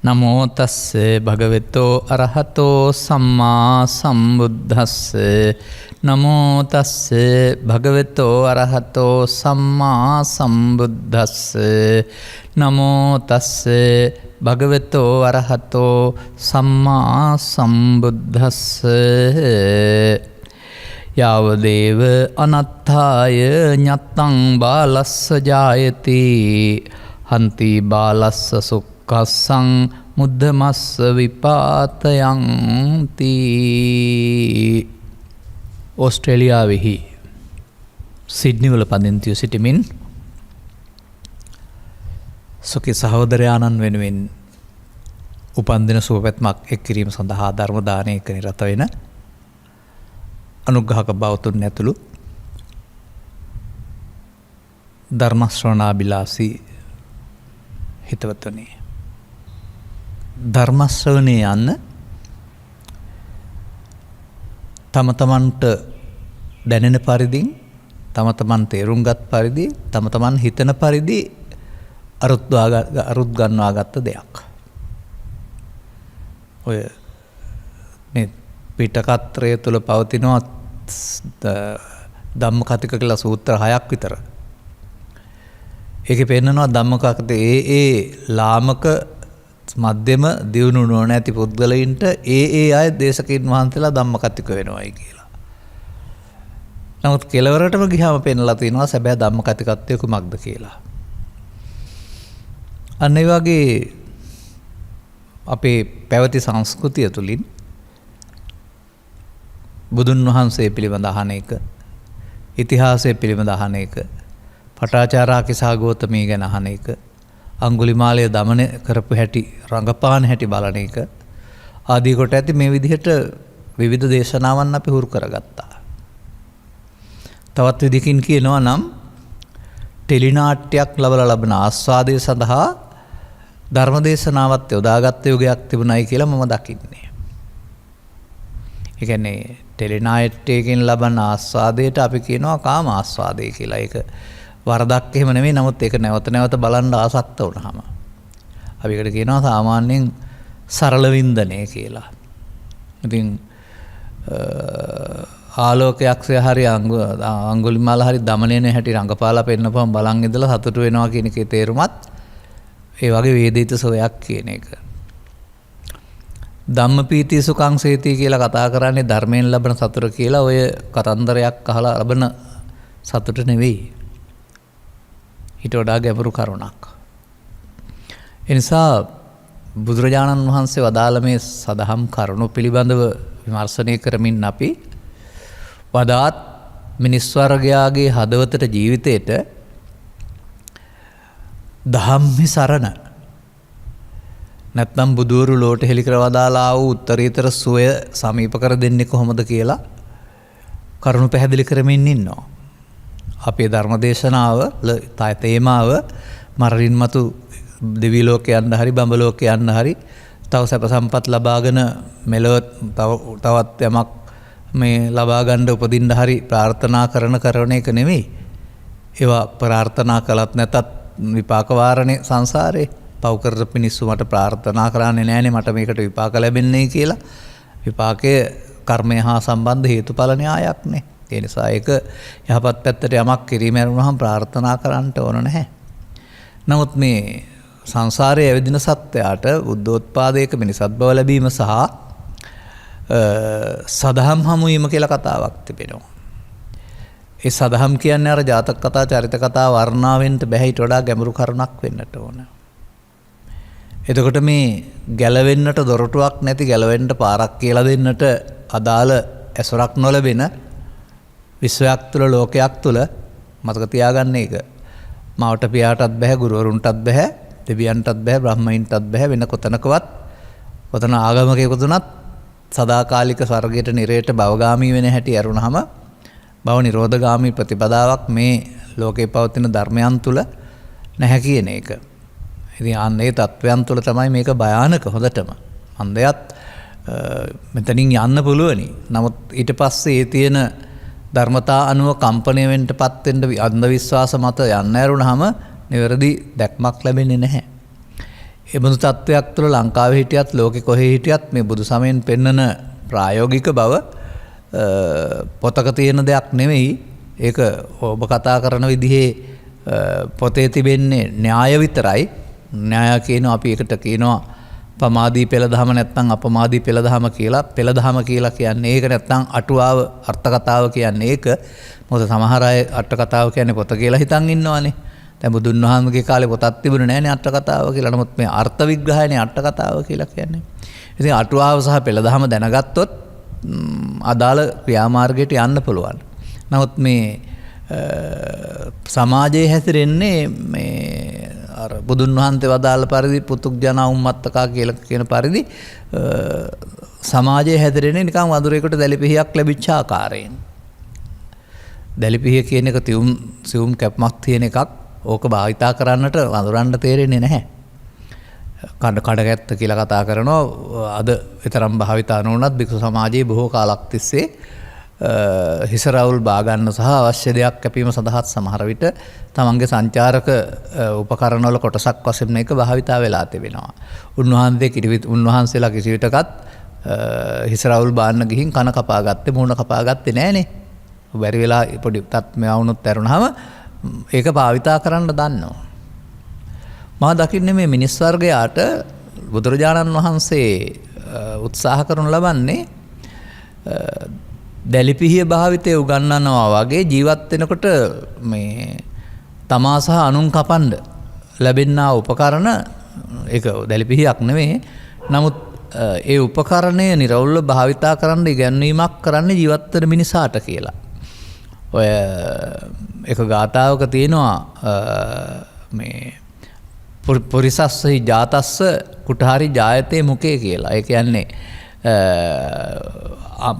නමෝ තස්සේ භගවතෝ අරහතෝ සම්මා සම්බුද්දස්සේ නමෝ තස්සේ භගවතෝ අරහතෝ සම්මා සම්බුද්දස්සේ නමෝ තස්සේ භගවතෝ අරහතෝ සම්මා සම්බුද්දස්සේ යාවදේව අනත්ථාය ඤත්තං බාලස්ස ජායති හන්ති බාලස්ස සුක්ඛස්සං මුද්ධමස්ස විපාතයන්ති. ඕස්ට්‍රේලියාවෙහි සිඩ්නි වල පදිංචිව සිටිමින් සුඛී සහෝදරයාණන් වෙනුවෙන් උපන්දින සුවපැත්මක් එක් කිරීම සඳහා ධර්ම දානයක නිරත වෙන අනුග්‍රහක බෞතුන් ඇතුළු ධර්ම ශ්‍රවණාබිලාසී හිතවතුනි, ධර්ම ශ්‍රවණය යන්න තම තමන්ට දැනෙන පරිදි, තම තමන් තේරුම් ගත් පරිදි, තම තමන් හිතන පරිදි අරුත් ගන්වා ගත්ත දෙයක්. ඔය මේ පිටකත්‍රය තුළ පවතිනවා ධම්මකතික කියලා සූත්‍ර 6ක් විතර. ඒකේ පෙන්නනවා ධම්මකතික ඒ ලාමක මධ්‍යම දියුණු නොනැති පුද්ගලයින්ට ඒ අය දේශකයන් වහන්සේලා ධම්මකතික වෙනවායි කියලා. නමුත් කෙලවරටම ගියාම පෙන්නලා තියෙනවා සැබෑ ධම්මකතිකත්වය කුමක්ද කියලා. අන්න ඒ වගේ අපේ පැවති සංස්කෘතිය තුළින් බුදුන් වහන්සේ පිළිබඳ අහන එක, ඉතිහාසය පිළිබඳ අහන එක, පටාචාරාකිසා ගෝතමී ගැන අහන එක, අංගුලිමාලය දමන කරපු හැටි, රංගපාන හැටි බලන එක ආදී කොට ඇති මේ විදිහට විවිධ දේශනාවන් අපි හුරු කරගත්තා. තවත් විදිහකින් කියනවා නම් ටෙලිනාට්‍යයක් ලබලා ලබන ආස්වාදය සඳහා ධර්මදේශනාවත් යොදාගත් යුගයක් තිබුණයි කියලා මම දකින්නේ. ඒ කියන්නේ ටෙලිනාට්‍යයෙන් ලබන ආස්වාදයට අපි කියනවා කාම ආස්වාදය කියලා. ඒක වරදක් එහෙම නෙමෙයි. නමුත් ඒක නැවත නැවත බලන්න ආසක්ත වුණාම අපි ඒකට කියනවා සාමාන්‍යයෙන් සරල වින්දනය කියලා. ඉතින් ආලෝකයක්සේ හරි අඟුලිමාල හරි දමනයන හැටි රංගපාලා පෙන්නපුවම බලන් ඉඳලා සතුටු වෙනවා කියන එකේ තේරුමත් ඒ වගේ වේදිත සෝයක් කියන එක. ධම්මපීති සුඛං සේති කියලා කතා කරන්නේ ධර්මයෙන් ලබන සතුට කියලා. ඔය කතන්දරයක් අහලා ලබන සතුට නෙවෙයි. ඊට වඩා ගැඹුරු කරුණක්. ඒ නිසා බුදුරජාණන් වහන්සේ වදාළ මේ සදහම් කරුණු පිළිබඳව විමර්ශනය කරමින් අපි වදාත් මිනිස් වර්ගයාගේ හදවතට ජීවිතයට ධම්මි සරණ නැත්නම් බුදුවරු ලෝට හෙළි කර වදාලා වූ උත්තරීතර සුවය සමීප කර දෙන්නේ කොහොමද කියලා කරුණු පැහැදිලි කරමින් ඉන්නවා. අපේ ධර්මදේශනාව තේමාව මරණින් මතු දිවි ලෝකේ යන්න හරි බඹ ලෝකේ යන්න හරි තව සැප සම්පත් ලබාගෙන මෙලොව තවත් යමක් මේ ලබා ගන්න උපදින්න හරි ප්‍රාර්ථනා කරන එක නෙමෙයි. ඒවා ප්‍රාර්ථනා කළත් නැතත් විපාක වාරණේ සංසාරේ පව් කරපු මිනිස්සු මට ප්‍රාර්ථනා කරන්නේ නැහනේ මට මේකට විපාක ලැබෙන්නේ කියලා. විපාකයේ කර්මය හා සම්බන්ධ හේතුඵල න්‍යායක් නේ. ඒ නිසා ඒක යහපත් පැත්තට යමක් කිරීම වුණාම ප්‍රාර්ථනා කරන්න ඕන නැහැ. නමුත් මේ සංසාරයේ ඇවිදින සත්‍යයට බුද්ධෝත්පාදයක මිනිසත් බව ලැබීම සහ සදහම් හමුවීම කියලා කතාවක් තිබෙනවා. ඒ සදහම් කියන්නේ අර ජාතක කතා, චරිත කතා වර්ණාවෙන්ට බැහැයිට වඩා ගැඹුරු කරුණක් වෙන්නට ඕන. එතකොට මේ ගැලවෙන්නට දොරටුවක් නැති, ගැලවෙන්න පාරක් කියලා දෙන්නට අදාළ ඇසුරක් නොලැබෙන විශ්වයක් තුළ, ලෝකයක් තුළ මතක තියාගන්න එක. මවට පියාටත් බැහැ, ගුරුවරුන්ටත් බැහැ, දෙවියන්ටත් බැහැ, බ්‍රහ්මයින්ටත් බැහැ, වෙන කොතනකවත් කොතන ආගමකයකුතුනත් සදාකාලික ස්වර්ගයට නිරයට භවගාමී වෙන හැටි අරුණහම භව නිරෝධගාමී ප්‍රතිපදාවක් මේ ලෝකේ පවතින ධර්මයන් තුළ නැහැ කියන එක. ඉතින් අන්නේ තත්වයන් තුළ තමයි මේක භයානක හොඳටම. අන්දයත් මෙතනින් යන්න පුළුවනි. නමුත් ඊට පස්සේ ඒ තියෙන ධර්මතා අනුව කම්පණය වෙන්නපත් වෙන්න අන්ධ විශ්වාස මත යන්න ඇරුණාම නිවැරදි දැක්මක් ලැබෙන්නේ නැහැ. එබඳු තත්ත්වයක් තුළ ලංකාවේ හිටියත් ලෝකෙ කොහේ හිටියත් මේ බුදු සමයෙන් පෙන්වන ප්‍රායෝගික බව පොතක තියෙන දෙයක් නෙවෙයි. ඒක ඔබ කතා කරන විදිහේ පොතේ තිබෙන්නේ න්‍යාය විතරයි. න්‍යාය කියනවා අපි ඒකට කියනවා පමාදී පෙළදහම නැත්නම් අපමාදී පෙළදහම කියලා. පෙළදහම කියලා කියන්නේ ඒක නැත්නම් අටුවාව අර්ථ කතාව කියන්නේ ඒක. මොකද සමහර අය අට කතාව කියන්නේ පොත කියලා හිතන් ඉන්නවානේ. දැන් බුදුන් වහන්සේගේ කාලේ පොතක් තිබුණේ නැහැනේ අට කතාව කියලා. නමුත් මේ අර්ථ විග්‍රහයනේ අට කතාව කියලා කියන්නේ. ඉතින් අටුවාව සහ පෙළදහම දැනගත්තොත් අදාළ ක්‍රියාමාර්ගයට යන්න පුළුවන්. නමුත් මේ සමාජයේ හැසිරෙන්නේ මේ අර බුදුන් වහන්සේ වදාළ පරිදි පුතුග්ජන උම්මත්තකා කියලා කියන පරිදි සමාජයේ හැසිරෙන්නේ නිකන් වඳුරේකට දැලිපිහියක් ලැබිච්ච ආකාරයෙන්. දැලිපිහිය කියන එක සියුම් කැපමක් තියෙන එකක්. ඕක භාවිතා කරන්නට වඳුරන්ට තේරෙන්නේ නැහැ. කඩගැත්ත කියලා කතා කරනවා. අද විතරම් භාවිතා නොවුනත් භික්ෂු සමාජයේ බොහෝ කාලක් තිස්සේ හිසරවුල් බාගන්න සහ අවශ්‍ය දෙයක් කැපීම සඳහා සමහර විට තමන්ගේ සංචාරක උපකරණවල කොටසක් වශයෙන් මේක භාවිතා වෙලා තිබෙනවා. උන්වහන්සේලා කිසි විටකත් හිසරවුල් බාන්න ගිහින් කන කපා ගත්තේ මූණ කපා ගත්තේ නැහනේ. බැරි වෙලා පොඩි තත්මය වුණොත් ඇරුණාම ඒක භාවිතා කරන්න දන්නවා. මා දකින්නේ මේ මිනිස් වර්ගයාට බුදුරජාණන් වහන්සේ උත්සාහ කරනු ලබන්නේ දැලිපිහිය භාවිතය උගන්වනවා වගේ ජීවත් වෙනකොට මේ තමා සහ අනුන් කපන්න ලැබෙනා උපකරණ ඒක දැලිපිහියක් නෙවෙයි. නමුත් ඒ උපකරණය නිරවුල්ව භාවිතා කරන්න ඉගැන්වීමක් කරන්න ජීවත් වෙන මිනිසාට කියලා. ඔය එක ගාථාවක තියෙනවා මේ පුරිසස්සහි ජාතස්ස කුටහරි ජායතේ මුකේ කියලා. ඒ කියන්නේ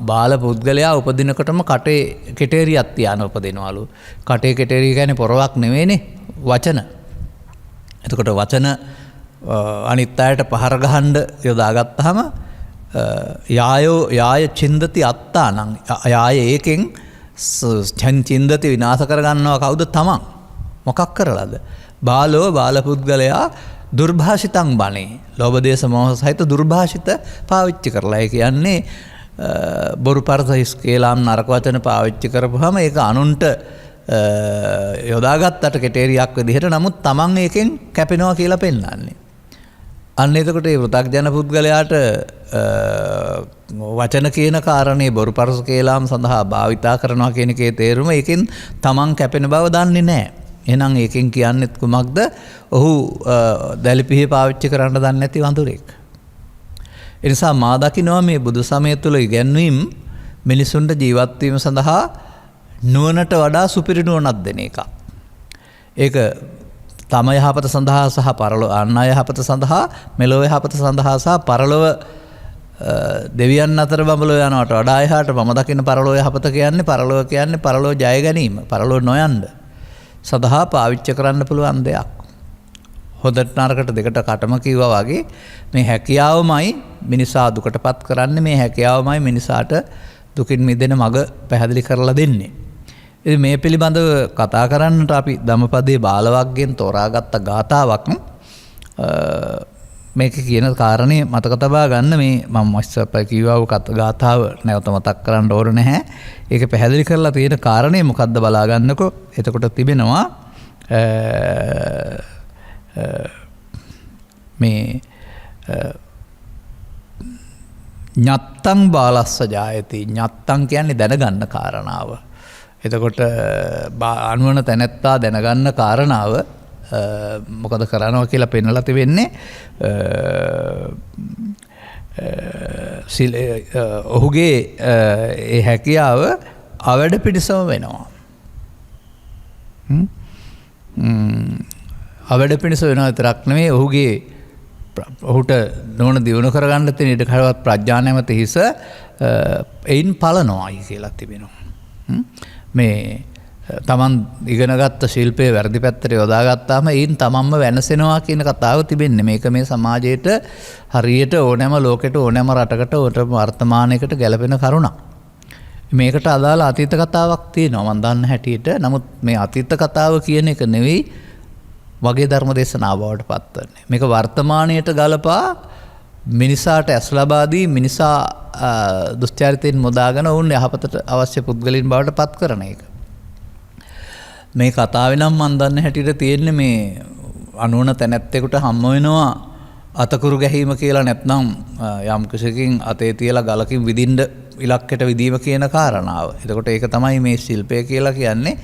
බාල පුද්ගලයා උපදිනකොටම කටේ කෙටේරියක් තියාන උපදිනවලු. කටේ කෙටේරිය කියන්නේ පොරවක් නෙවෙයිනේ වචන. එතකොට වචන අනිත් අයට පහර ගහන්න යොදාගත්තාම යාය චින්දති අත්තානං යාය ඒකෙන් චින්දති විනාශ කරගන්නවා කවුද? තමන්. මොකක් කරලාද? බාලෝ බාල පුද්ගලයා දුර්භාෂිතං බණේ. ලෝභ දේශ මොහ සහිත දුර්භාෂිත පාවිච්චි කරලා. ඒ කියන්නේ බොරු පරස හිස් කේලාම් නරක වචන පාවිච්චි කරපුවාම ඒක අනුන්ට යොදාගත්තට කෙටේරියක් විදිහට. නමුත් තමන් ඒකෙන් කැපෙනවා කියලා පෙන්නන්නේ. අන්න එතකොට මේ වෘතග්ජන පුද්ගලයාට වචන කියන කාරණේ බොරු පරස කේලාම් සඳහා භාවිතා කරනවා කියන එකේ තේරුම ඒකෙන් තමන් කැපෙන බව දන්නේ නැහැ. එහෙනම් ඒකෙන් කියන්නේත් කුමක්ද? ඔහු දැලිපිහිය පාවිච්චි කරන්න දන්නේ නැති වඳුරෙක්. ඒ නිසා මා දකිනවා මේ බුදු සමය තුළ ඉගැන්වීම් මිනිසුන්ට ජීවත් වීම සඳහා නුවණට වඩා සුපිරි නුවණක් දෙන එකක්. ඒක තම යහපත සඳහා සහ පරලොව අන් අය යහපත සඳහා මෙලොව යහපත සඳහා සහ පරලොව දෙවියන් අතර බඹලෝ යනවට වඩා එහාට මම දකින පරලොව යහපත කියන්නේ පරලොව ජය ගැනීම, පරලොව නොයන්න සඳහා පාවිච්චි කරන්න පුළුවන් දෙයක්. හොඳට නරකට දෙකට කටම කිව්වා වගේ මේ හැකියාවමයි මිනිසා දුකටපත් කරන්නේ. මේ හැකියාවමයි මිනිසාට දුකින් මිදෙන මඟ පැහැදිලි කරලා දෙන්නේ. ඉතින් මේ පිළිබඳව කතා කරන්නට අපි ධම්මපදයේ බාලවග්ගයෙන් තෝරාගත්ත ගාථාවක් මේක කියන කාරණේ මතක තබා ගන්න. මේ මම ඉස්සර කිව්වා වූ ගාථාව නැවත මතක් කරන්න ඕන නැහැ. ඒක පැහැදිලි කරලා තියෙන කාරණේ මොකද්ද බලා ගන්නකො. එතකොට තිබෙනවා මේ ඤත්තං බාලස්ස ජායති. ඤත්තං කියන්නේ දැනගන්න කාරණාව. එතකොට අනුවන තැනැත්තා දැනගන්න කාරණාව මොකද කරනවා කියලා පෙන්වලා තිබෙන්නේ. ඔහුගේ ඒ හැකියාව අවැඩ පිණිසම වෙනවා. අවැඩ පිණිස වෙනවා විතරක් නෙමෙයි ඔහුට නොවන දියුණු කරගන්න තියෙන ඉඩකඩවත් ප්‍රඥා නැමැති හිස එයින් පලනවායි කියලා තිබෙනවා. මේ තමන් ඉගෙනගත්ත ශිල්පයේ වැරදි පැත්තට යොදාගත්තාම එයින් තමන්ම වෙනසෙනවා කියන කතාව තිබෙන්නේ. මේක මේ සමාජයට හරියට ඕනෑම ලෝකෙට ඕනෑම රටකට ඕනෑම වර්තමානයකට ගැලපෙන කරුණක්. මේකට අදාළ අතීත කතාවක් තියෙනවා මම දන්න හැටියට. නමුත් මේ අතීත කතාව කියන එක නෙවෙයි වගේ ධර්ම දේශනාව බවට පත්වන්නේ. මේක වර්තමානයට ගලපා මිනිසාට ඇස් ලබා දී මිනිසා දුෂ්චරිතයෙන් මුදාගෙන ඔවුන් යහපතට අවශ්‍ය පුද්ගලයන් බවට පත් කරන එක. මේ කතාවේ නම් මන් දන්න හැටියට තියෙන්නේ මේ අනුවන තැනැත්තෙකුට හම්බ වෙනවා අතකුරු ගැහිම කියලා නැත්නම් යම් කිසිකින් අතේ තියලා ගලකින් විදින්න ඉලක්කයට විදීම කියන කාරණාව. එතකොට ඒක තමයි මේ ශිල්පය කියලා කියන්නේ.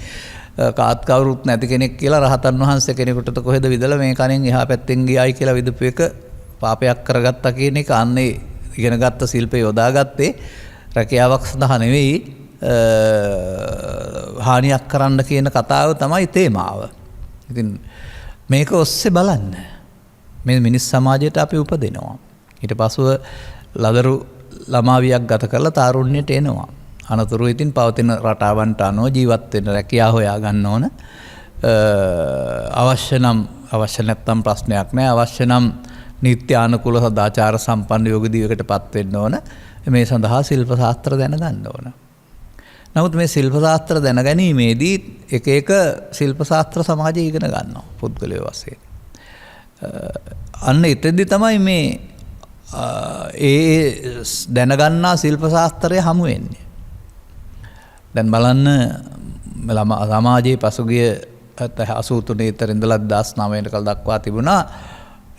කාත් කවුරුත් නැති කෙනෙක් කියලා රහතන් වහන්සේ කෙනෙකුට කොහෙද විදලා මේ කණෙන් එහා පැත්තෙන් ගියයි කියලා විදපු එක පාපයක් කරගත්තා කියන එක අන්නේ ඉගෙනගත්ත ශිල්පය යොදාගත්තේ රැකියාවක් සඳහා නෙවෙයි හානියක් කරන්න කියන කතාව තමයි තේමාව. ඉතින් මේක ඔස්සේ බලන්න මේ මිනිස් සමාජයට අපි උපදිනවා. ඊට පස්ව ලදරු ළමාවියක් ගත කරලා තාරුණ්‍යයට එනවා. අනතුරු ඉතින් පවතින රටාවන්ට අනුව ජීවත් වෙන්න රැකියාව හොයා ගන්න ඕන. අවශ්‍ය නැත්නම් ප්‍රශ්නයක් නැහැ. අවශ්‍ය නම් නිත්‍යානුකූල සදාචාර සම්පන්න යෝගදීවකටපත් වෙන්න ඕන. මේ සඳහා ශිල්ප ශාස්ත්‍ර දැනගන්න ඕන. නමුත් මේ ශිල්ප ශාස්ත්‍ර දැනගැනීමේදී එක එක ශිල්ප ශාස්ත්‍ර සමාජය ඉගෙන ගන්නවා පුද්ගලයෝ වශයෙන්. අන්න එතෙන්දි තමයි මේ ඒ දැනගන්නා ශිල්ප ශාස්ත්‍රය හමු වෙන්නේ. දැන් බලන්න සමාජයේ පසුගිය 83 ඉතර ඉඳලා 19 වෙනකල් දක්වා තිබුණා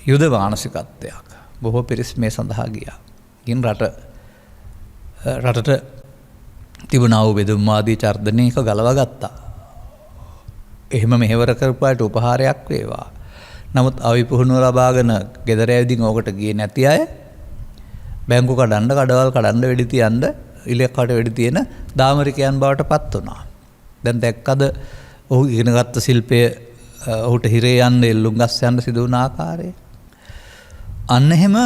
යුද මානසිකත්වයක්. බොහෝ පිරිස් මේ සඳහා ගියා. ගින් රටට තිබුණා වූ බෙදුම්වාදී චර්දනයක ගලවා ගත්තා. එහෙම මෙහෙවර කරපායට උපහාරයක් වේවා. නමුත් අවිපුහුණුව ලබාගෙන ගෙදර ඇවිදින් ඕකට ගියේ නැති අය බැංකු කඩන්න, කඩවල් කඩන්න, වෙඩි තියන්න, ඉලක්කයට වෙඩි තියෙන දාමරිකයන් බවට පත් වුණා. දැන් දැක්කද ඔහු ඉගෙනගත්ත ශිල්පය ඔහුට හිරේ යන්න, එල්ලුම් ගස් යන්න සිදු වුණ ආකාරය. අන්න එහෙම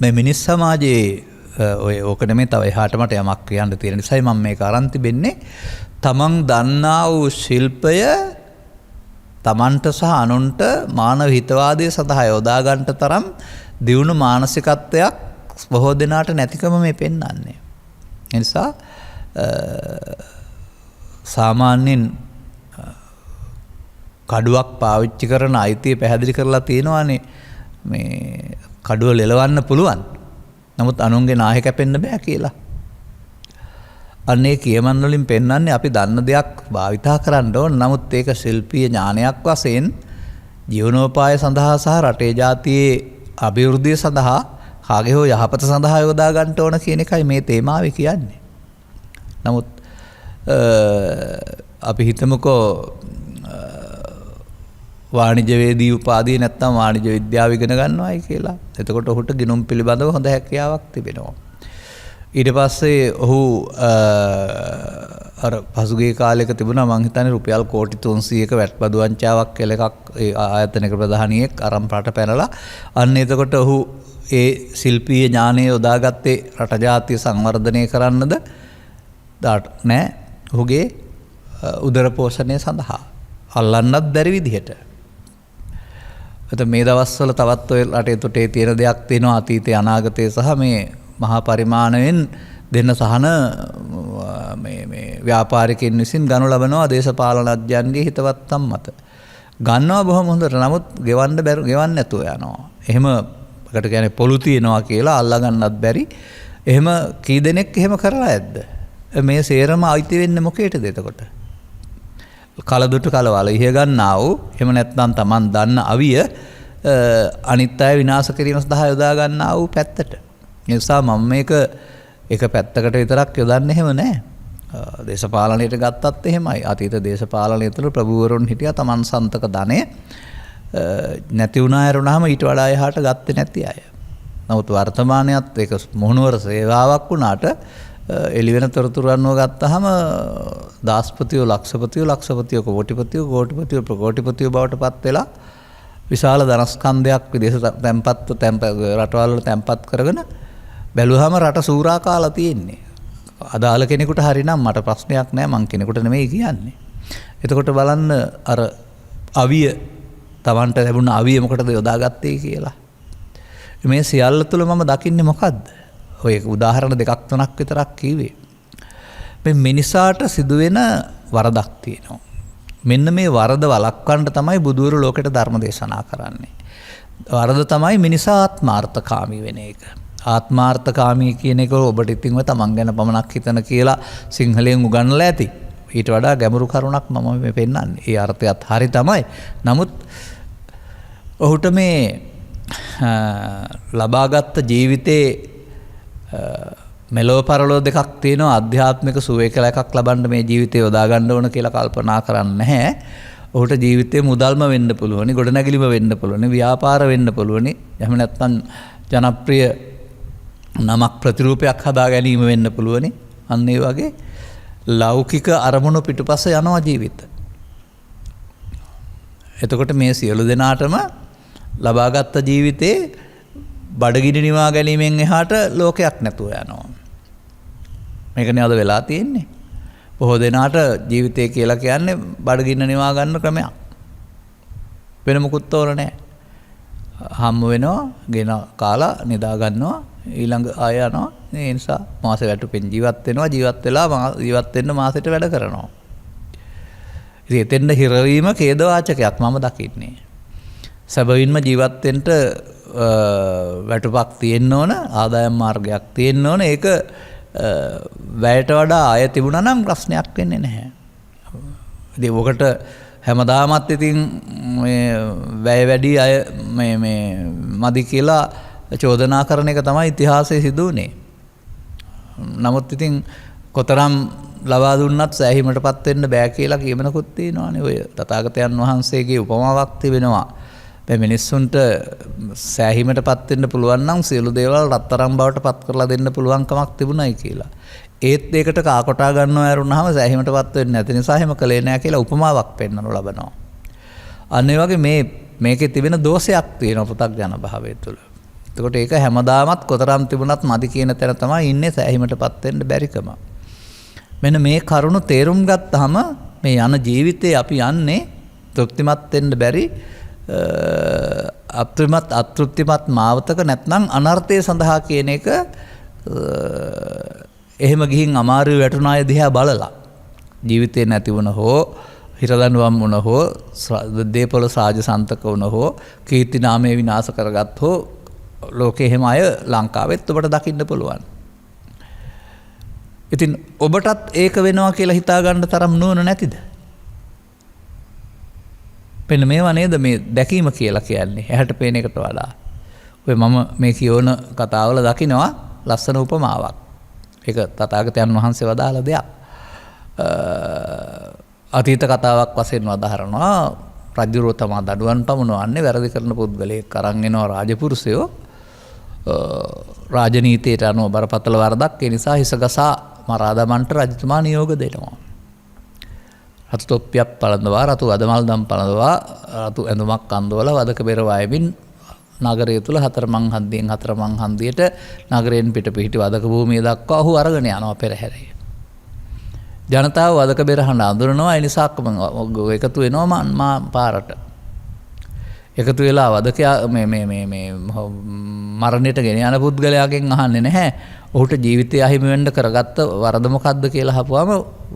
මේ මිනිස් සමාජයේ ඕක නෙමෙයි තව එහාට මට යමක් කියන්න තියෙන නිසායි මම මේක අරන් තිබෙන්නේ. තමන් දන්නා වූ ශිල්පය තමන්ට සහ අනුන්ට මානව හිතවාදය සඳහා යොදා ගන්නට තරම් දියුණු මානසිකත්වයක් බොහෝ දෙනාට නැතිකම මේ පෙන්වන්නේ. ඒ නිසා සාමාන්‍යයෙන් කඩුවක් පාවිච්චි කරන අයිතිය පැහැදිලි කරලා තියෙනවානේ. මේ කඩුව ලෙලවන්න පුළුවන්. නමුත් අනුන්ගේ නාහේ කැපෙන්න බෑ කියලා. අන්නේ කියමන් වලින් පෙන්වන්නේ අපි දන්න දෙයක් භාවිතා කරන්න ඕන. නමුත් ඒක ශිල්පීය ඥානයක් වශයෙන් ජීවනෝපාය සඳහා සහ රටේ ජාතියේ අභිවෘද්ධිය සඳහා කාගේ හෝ යහපත සඳහා යොදා ගන්න ඕන කියන එකයි මේ තේමාවේ කියන්නේ. නමුත් අපි හිතමුකෝ වාණිජවේදී උපාධිය නැත්නම් වාණිජ විද්‍යාව ඉගෙන ගන්නවායි කියලා. එතකොට ඔහුට ගිණුම් පිළිබඳව හොඳ හැකියාවක් තිබෙනවා. ඊට පස්සේ ඔහු අර පසුගිය කාලයක තිබුණා මං හිතන්නේ රුපියල් කෝටි 300ක වැට් බදු වංචාවක් කියලා එකක් ඒ ආයතනයක ප්‍රධානියෙක් අරන් රට පැනලා අන්න එතකොට ඔහු ඒ ශිල්පීය ඥානය යොදාගත්තේ රට ජාතිය සංවර්ධනය කරන්නද නෑ ඔහුගේ උදර පෝෂණය සඳහා අල්ලන්නත් බැරි විදිහට. මේ දවස්වල තවත් ඔය රටේ තොටේ තියෙන දෙයක් තියෙනවා අතීතයේ අනාගතයේ සහ මේ මහා පරිමාණයෙන් දෙන්න සහන මේ ව්‍යාපාරිකයන් විසින් ගනු ලබනවා දේශපාලනඥයන්ගේ හිතවත්කම් මත. ගන්නවා බොහොම හොඳට. නමුත් ගෙවන්න නැතුව යනවා. එහෙම එකට කියන්නේ පොළු තියනවා කියලා අල්ලා ගන්නත් බැරි. එහෙම කී දෙනෙක් එහෙම කරලා ඇද්ද? මේ සේරම අයිති වෙන්නේ මොකේටද එතකොට? කලදුටු කලවල ඉහ ගන්නා වූ එහෙම නැත්නම් Taman දන්න අවිය අනිත් අය විනාශ කිරීම සඳහා යොදා ගන්නා වූ පැත්තට. ඒ නිසා මම මේක එක පැත්තකට විතරක් යොදන්නේ එහෙම නැහැ. දේශපාලනයට ගත්තත් එහෙමයි. අතීත දේශපාලනය තුළ ප්‍රභූවරුන් හිටියා Taman සන්තක ධනය නැති වුණා ඇරුණාම ඊට වඩා එහාට ගත්තේ නැති අය. නමුත් වර්තමානයේත් ඒක මොහුනුවර සේවාවක් වුණාට එළිවෙන තොරතුරු අනුව ගත්තාම දාස්පතියෝ ලක්ෂපතියෝ කෝටිපතියෝ ප්‍රකෝටිපතියෝ බවට පත් වෙලා විශාල ධනස්කන්ධයක් විදේශ රටවල් වල තැන්පත් කරගෙන බැලුවාම රට සූරා කාලා තියෙන්නේ. අදාළ කෙනෙකුට හරිනම් මට ප්‍රශ්නයක් නැහැ මං කෙනෙකුට නෙමෙයි කියන්නේ. එතකොට බලන්න අර අවිය Tamanට ලැබුණ අවිය මොකටද යොදාගත්තේ කියලා. මේ සියල්ල තුළ මම දකින්නේ මොකද්ද? ඔය උදාහරණ දෙකක් තුනක් විතරක් කිව්වේ. මේ මිනිසාට සිදුවෙන වරදක් තියෙනවා. මෙන්න මේ වරද වළක්වන්න තමයි බුදුවරු ලෝකෙට ධර්ම දේශනා කරන්නේ. වරද තමයි මිනිසා ආත්මාර්ථකාමී වෙන එක. ආත්මාර්ථකාමී කියන එක ඔබට ඉතින්ව තමන් ගැන පමණක් හිතන කියලා සිංහලයෙන් උගන්වලා ඇති. ඊට වඩා ගැඹුරු කරුණක් මම මේ පෙන්නන්නේ. ඒ අර්ථයත් හරි තමයි. නමුත් ඔහුට මේ ලබාගත් ජීවිතේ මෙලොව පරලොව දෙකක් තියෙනවා. ආධ්‍යාත්මික සුවය කියලා එකක් ලබන්න මේ ජීවිතේ යොදා ගන්න ඕන කියලා කල්පනා කරන්නේ නැහැ. ඔහුට ජීවිතේ මුදල්ම වෙන්න පුළුවනි, ගොඩනැගිලිම වෙන්න පුළුවනි, ව්‍යාපාර වෙන්න පුළුවනි. එහෙම නැත්නම් ජනප්‍රිය නමක් ප්‍රතිරූපයක් හදා ගැනීම වෙන්න පුළුවනි. අන්න ඒ වගේ ලෞකික අරමුණු පිටුපස යනවා ජීවිත. එතකොට මේ සියලු දෙනාටම ලබාගත් ජීවිතේ බඩගිනි නිවා ගැනීමෙන් එහාට ලෝකයක් නැතුව යනවා. මේකනේ අද වෙලා තියෙන්නේ. බොහෝ දෙනාට ජීවිතය කියලා කියන්නේ බඩගින්න නිවා ගන්න ක්‍රමයක්. වෙන මොකුත් ඕන නැහැ. හම්බ වෙනවා, ගෙන කාලා නිදා ගන්නවා, ඊළඟ ආය යනවා. ඒ නිසා මාසෙ වැටුපෙන් ජීවත් වෙනවා, ජීවත් වෙලා ජීවත් වෙන්න මාසෙට වැඩ කරනවා. ඉතින් එතෙන්ද හිරවීම ඛේදවාචකයක් මම දකින්නේ. සැබවින්ම ජීවත් වෙන්න වැටුපක් තියෙන්න ඕන, ආදායම් මාර්ගයක් තියෙන්න ඕන. ඒක වැයට වඩා අය තිබුණා නම් ප්‍රශ්නයක් වෙන්නේ නැහැ. ඉතින් ඔකට හැමදාමත් ඉතින් මේ වැය වැඩි අය මේ මදි කියලා චෝදනා කරන එක තමයි ඉතිහාසයේ සිදු වුනේ. නමුත් ඉතින් කොතරම් ලබා දුන්නත් සෑහීමටපත් වෙන්න බෑ කියලා කියමනකුත් තියෙනවානේ. ඔය තථාගතයන් වහන්සේගේ උපමාවක් තිබෙනවා. මේ මිනිස්සුන්ට සෑහීමටපත් වෙන්න පුළුවන් නම් සියලු දේවල් රත්තරන් බවට පත් කරලා දෙන්න පුළුවන් කමක් තිබුණයි කියලා. ඒත් ඒකට කාකොටා ගන්නව ඇරුණාම සෑහීමටපත් වෙන්නේ නැති නිසා එහෙම කළේ නැහැ කියලා උපමාවක් පෙන්වනු ලබනවා. අන්න ඒ වගේ මේකේ තිබෙන දෝෂයක් තියෙනවා පෘථග්ජන භාවය තුළ. එතකොට ඒක හැමදාමත් කොතරම් තිබුණත් මදි කියන තැන තමයි ඉන්නේ සෑහීමටපත් වෙන්න බැරිකම. මෙන්න මේ කරුණු තේරුම් ගත්තාම මේ යන ජීවිතේ අපි යන්නේ තෘප්තිමත් වෙන්න බැරි අතෘප්තිමත් මාවතක නැත්නම් අනර්ථය සඳහා කියන එක එහෙම ගිහින් අමාරු වැටුණ අය දිහා බලලා ජීවිතේ නැති වුණ හෝ හිරදඬුවම් වුණ හෝ දේපොළ සාජසන්තක වුණ හෝ කීර්ති නාමය විනාශ කරගත් හෝ ලෝකේ එහෙම අය ලංකාවෙත් ඔබට දකින්න පුළුවන්. ඉතින් ඔබටත් ඒක වෙනවා කියලා හිතා ගන්න තරම් නුවණ නැතිද? මෙන්න මේවා නේද මේ දැකීම කියලා කියන්නේ. ඇහැට පේන එකට වඩා. ඔය මම මේ කියවන කතාවල දකිනවා ලස්සන උපමාවක්. ඒක තථාගතයන් වහන්සේ වදාළ දෙයක්. අතීත කතාවක් වශයෙන් වදාහරනවා. රජුරෝ තමා දඩුවන් පමුණවන්නේ වැරදි කරන පුද්ගලයෙක් අරන් එනවා රාජපුරුෂයෝ. රාජනීතියට අනුව බරපතල වරදක් ඒ නිසා හිසගසා මරා දමන්නට රජතුමා නියෝග දෙනවා. රතු තොප්පියක් පළඳවා රතු අදමල් දම් පළඳවා රතු ඇඳුමක් අඳවලා වදක බෙර වයමින් නගරය තුල හතරමං හන්දියට නගරයෙන් පිට පිහිටි වදක භූමිය දක්වා ඔහු අරගෙන යනවා පෙරහැරේ. ජනතාව වදක බෙර හඬ අඳුරනවා. ඒ නිසා එකතු වෙනවා මා පාරට. එකතු වෙලා වදකයා මේ මරණයට ගෙන යන පුද්ගලයාගෙන් අහන්නේ නැහැ. ඔහුට ජීවිතය අහිමි වෙන්න කරගත්ත වරද මොකද්ද කියලා අහපුවාම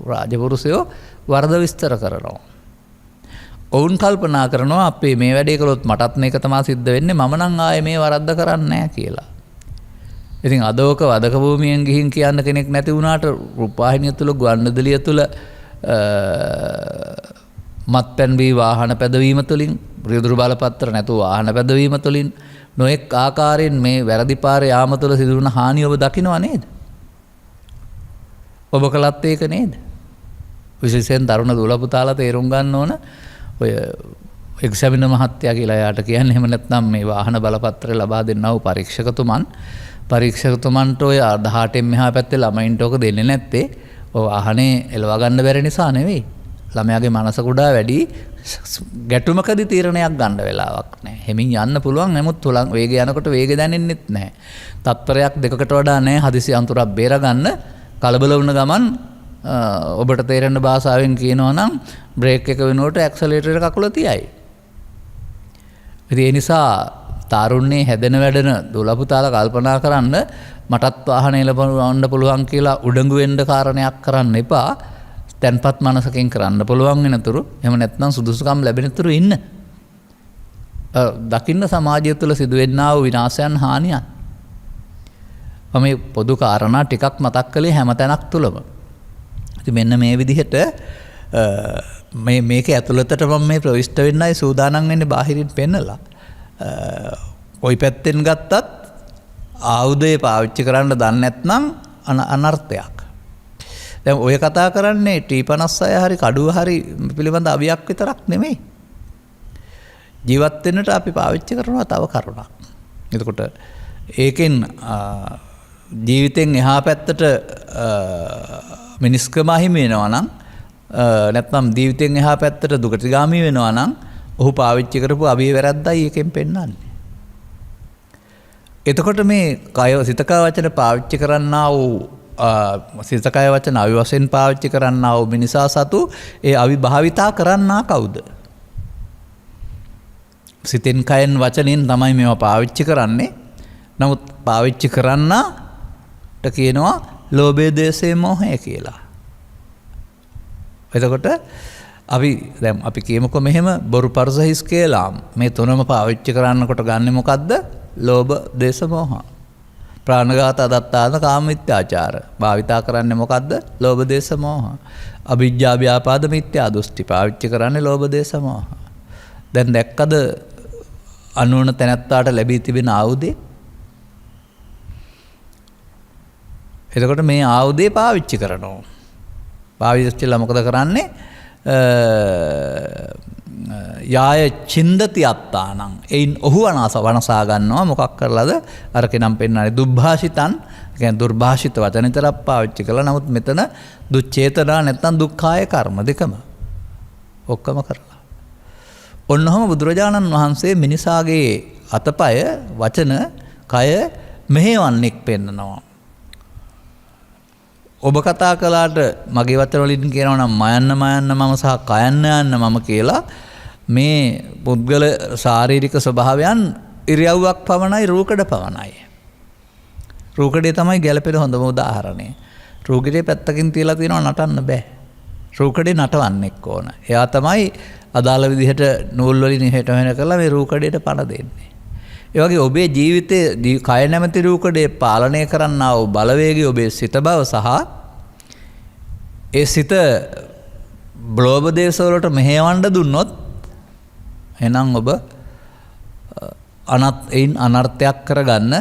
රාජපුරුෂයෝ වරද විස්තර කරනවා. ඔවුන් කල්පනා කරනවා අපේ මේ වැඩේ කළොත් මටත් මේක තමයි සිද්ධ වෙන්නේ. මම නම් ආයේ මේ වරද්ද කරන්නේ නැහැ කියලා. ඉතින් අදෝක වදක භූමියෙන් ගිහින් කියන්න කෙනෙක් නැති වුණාට රූපවාහිනිය තුල ගුවන්විදුලිය තුල මත්පැන් බී වාහන පැදවීම තුලින් රියදුරු බලපත්‍ර නැතුව වාහන පැදවීම තුලින් නොඑක් ආකාරයෙන් මේ වැරදි පාරේ යාම තුළ සිදු වුණ හානිය ඔබ දකිනවා නේද? ඔබ කළත් ඒක නේද? විශේෂයෙන් තරුණ දුවලා පුතාලා තේරුම් ගන්න ඕන ඔය එක්සැමිනර් මහත්තයා කියලා යාට කියන්නේ එහෙම නැත්නම් මේ වාහන බලපත්‍රය ලබා දෙන්නා වූ පරීක්ෂකතුමන්ට ඔය 18න් මෙහා පැත්තේ ළමයින්ට ඔක දෙන්නේ නැත්තේ ඔය වාහනේ එලවා ගන්න බැරි නිසා නෙවෙයි. ළමයාගේ මනස කුඩා වැඩි ගැටුමකදී තීරණයක් ගන්න වෙලාවක් නැහැ. හෙමින් යන්න පුළුවන්. නමුත් තුලන් වේගය යනකොට වේගය දැනෙන්නෙත් නැහැ. තත්පරයක් දෙකකට වඩා නැහැ හදිසි අන්තරක් බේර ගන්න. කලබල වුණ ගමන් ඔබට තේරෙන භාෂාවෙන් කියනවා නම් බ්‍රේක් එක වෙනකොට ඇක්සලරේටර් කකුල තියයි. ඒ නිසා තාරුණ්‍යයේ හැදෙන වැඩෙන දුවලා පුතාලා කල්පනා කරන්න මටත් වාහන එලවන්න පුළුවන් කියලා උඩඟු වෙන්න කාරණයක් කරන්න එපා. තැන්පත් මනසකින් කරන්න පුළුවන් වෙනතුරු එහෙම නැත්නම් සුදුසුකම් ලැබෙනතුරු ඉන්න. දකින්න සමාජය තුළ සිදුවෙන්නා වූ විනාශයන් හානියන්. මම පොදු කාරණා ටිකක් මතක් කළේ හැම තැනක් තුළම. ඉතින් මෙන්න මේ විදිහට මේක ඇතුළතට මම මේ ප්‍රවිෂ්ඨ වෙන්නයි සූදානම් වෙන්නේ බාහිරින් පෙන්නලා. කොයි පැත්තෙන් ගත්තත් ආයුධය පාවිච්චි කරන්න දන්නේ නැත්නම් අනර්ථයක්. දැන් ඔය කතා කරන්නේ T56 හරි කඩුව හරි පිළිබඳ අවියක් විතරක් නෙමෙයි. ජීවත් වෙන්නට අපි පාවිච්චි කරනවා තව කරුණක්. එතකොට ඒකෙන් ජීවිතෙන් එහා පැත්තට මිනිස්කම අහිමි වෙනවා නම් නැත්නම් ජීවිතෙන් එහා පැත්තට දුකතිගාමී වෙනවා නම් ඔහු පාවිච්චි කරපු අවිය වැරද්දයි එකෙන් පෙන්වන්නේ. එතකොට මේ කය සිත කය වචන පාවිච්චි කරන්නා වූ සිත කය වචන අවි වශයෙන් පාවිච්චි කරන්නා වූ මිනිසා සතු ඒ අවි භාවිතා කරන්නා කවුද? සිතෙන් කයෙන් වචනෙන් තමයි මේවා පාවිච්චි කරන්නේ. නමුත් පාවිච්චි කරන්නාට කියනවා ලෝභය, ද්වේෂය, මෝහය කියලා. එතකොට අපි කියමුකෝ මෙහෙම බොරු පරුස හිස් කියලා මේ තුනම පාවිච්චි කරන්නකොට ගන්නෙ මොකද්ද? ලෝභ, ද්වේෂ, මෝහ. ප්‍රාණඝාත, අදත්තාන, කාම මිත්‍යාචාර. භාවිතා කරන්නේ මොකද්ද? ලෝභ, ද්වේෂ, මෝහ. අවිජ්ජා, ව්‍යාපාද, මිත්‍යා දෘෂ්ටි පාවිච්චි කරන්නේ ලෝභ, ද්වේෂ, මෝහ. දැන් දැක්කද අනුවන තැනැත්තාට ලැබී තිබෙන ආයුධය? එතකොට මේ ආයුධය පාවිච්චි කරනවා. පාවිච්චිලා මොකද කරන්නේ? යාය චින්දති අත්තානං. එයින් ඔහු වනසා ගන්නවා. මොකක් කරලාද? අර කෙනම් පෙන්නන්නේ දුර්භාෂිතන්. කියන්නේ දුර්භාෂිත වචන විතරක් පාවිච්චි කළා. නමුත් මෙතන දුච්චේතනා නැත්නම් දුක්ඛාය කර්ම දෙකම ඔක්කොම කරලා. ඔන්නෝම බුදුරජාණන් වහන්සේ මිනිසාගේ අතපය, වචන, කය මෙහෙවන්නෙක් පෙන්නනවා. ඔබ කතා කළාට මගේ වචන වලින් කියනවා නම් මයන්න මම සහ කයන්න යන්න මම කියලා මේ පුද්ගල ශාරීරික ස්වභාවයන් ඉරියව්වක් පවණයි, රූකඩ පවණයි. රූකඩේ තමයි ගැළපෙන හොඳම උදාහරණය. රූකඩේ පැත්තකින් තියලා තියෙනවා නටන්න බෑ. රූකඩේ නටවන්නෙක් ඕන. එයා තමයි අදාළ විදිහට නූල් වලින් එහෙට මෙහෙට කරලා මේ රූකඩේට පණ දෙන්නේ. ඒ වගේ ඔබේ ජීවිතයේ කය නැමැති රූකඩේ පාලනය කරන්නා වූ බලවේගය ඔබේ සිත බව සහ ඒ සිත බ්ලෝබ දේශවලට මෙහෙවන්න දුන්නොත් එහෙනම් ඔබ අනර්ථයක් කරගන්න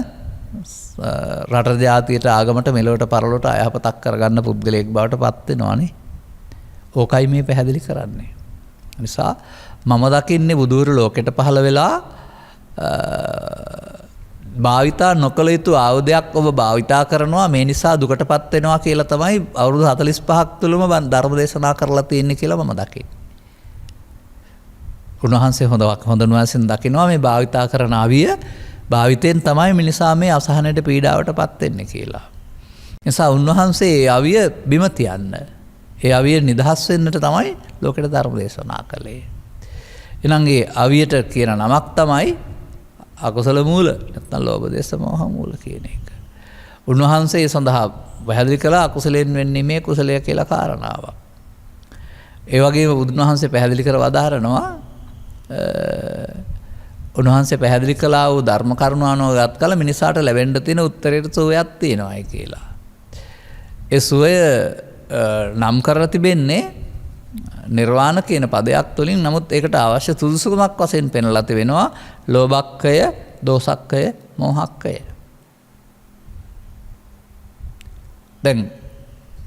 රට ජාතියට ආගමට මෙලොවට පරලොවට අයහපතක් කරගන්න පුද්ගලයෙක් බවට පත් වෙනවානේ. ඕකයි මේ පැහැදිලි කරන්නේ. නිසා මම දකින්නේ බුදුරු ලෝකෙට පහළ වෙලා භාවිතා නොකළ යුතු ආයුධයක් ඔබ භාවිතා කරනවා, මේ නිසා දුකටපත් වෙනවා කියලා තමයි අවුරුදු 45ක් තුළම ධර්ම දේශනා කරලා තියෙන්නේ කියලා මම දකින්නේ. උන්වහන්සේ හොඳ නුවණින් දකිනවා මේ භාවිතා කරන අවිය භාවිතෙන් තමයි මිනිසා මේ අසහනයට පීඩාවටපත් වෙන්නේ කියලා. නිසා උන්වහන්සේ ඒ අවිය බිම තියන්න, ඒ අවිය නිදහස් වෙන්නට තමයි ලෝකෙට ධර්ම දේශනා කළේ. එහෙනම් ඒ අවියට කියන නමක් තමයි අකුසල මූල නැත්නම් ලෝභ දේශ මොහ මූල කියන එක. උන්වහන්සේ සඳහා පැහැදිලි කළා අකුසලෙන් වෙන්නේ මේ කුසලය කියලා කාරණාවක්. ඒ වගේම බුදුන් වහන්සේ පැහැදිලි කර වදාරනවා උන්වහන්සේ පැහැදිලි කළා වූ ධර්ම කරුණ අනුගත කළ මිනිසාට ලැබෙන්න තියෙන උත්තරයට සුවයක් තියෙනවායි කියලා. ඒ සුවය නම් කරලා තිබෙන්නේ නිර්වාණ කියන පදයක් තුළින්. නමුත් ඒකට අවශ්‍ය සුදුසුකමක් වශයෙන් පෙන්වලා තිබෙනවා ලෝභක්ඛය, දෝසක්ඛය, මෝහක්ඛය. දැන්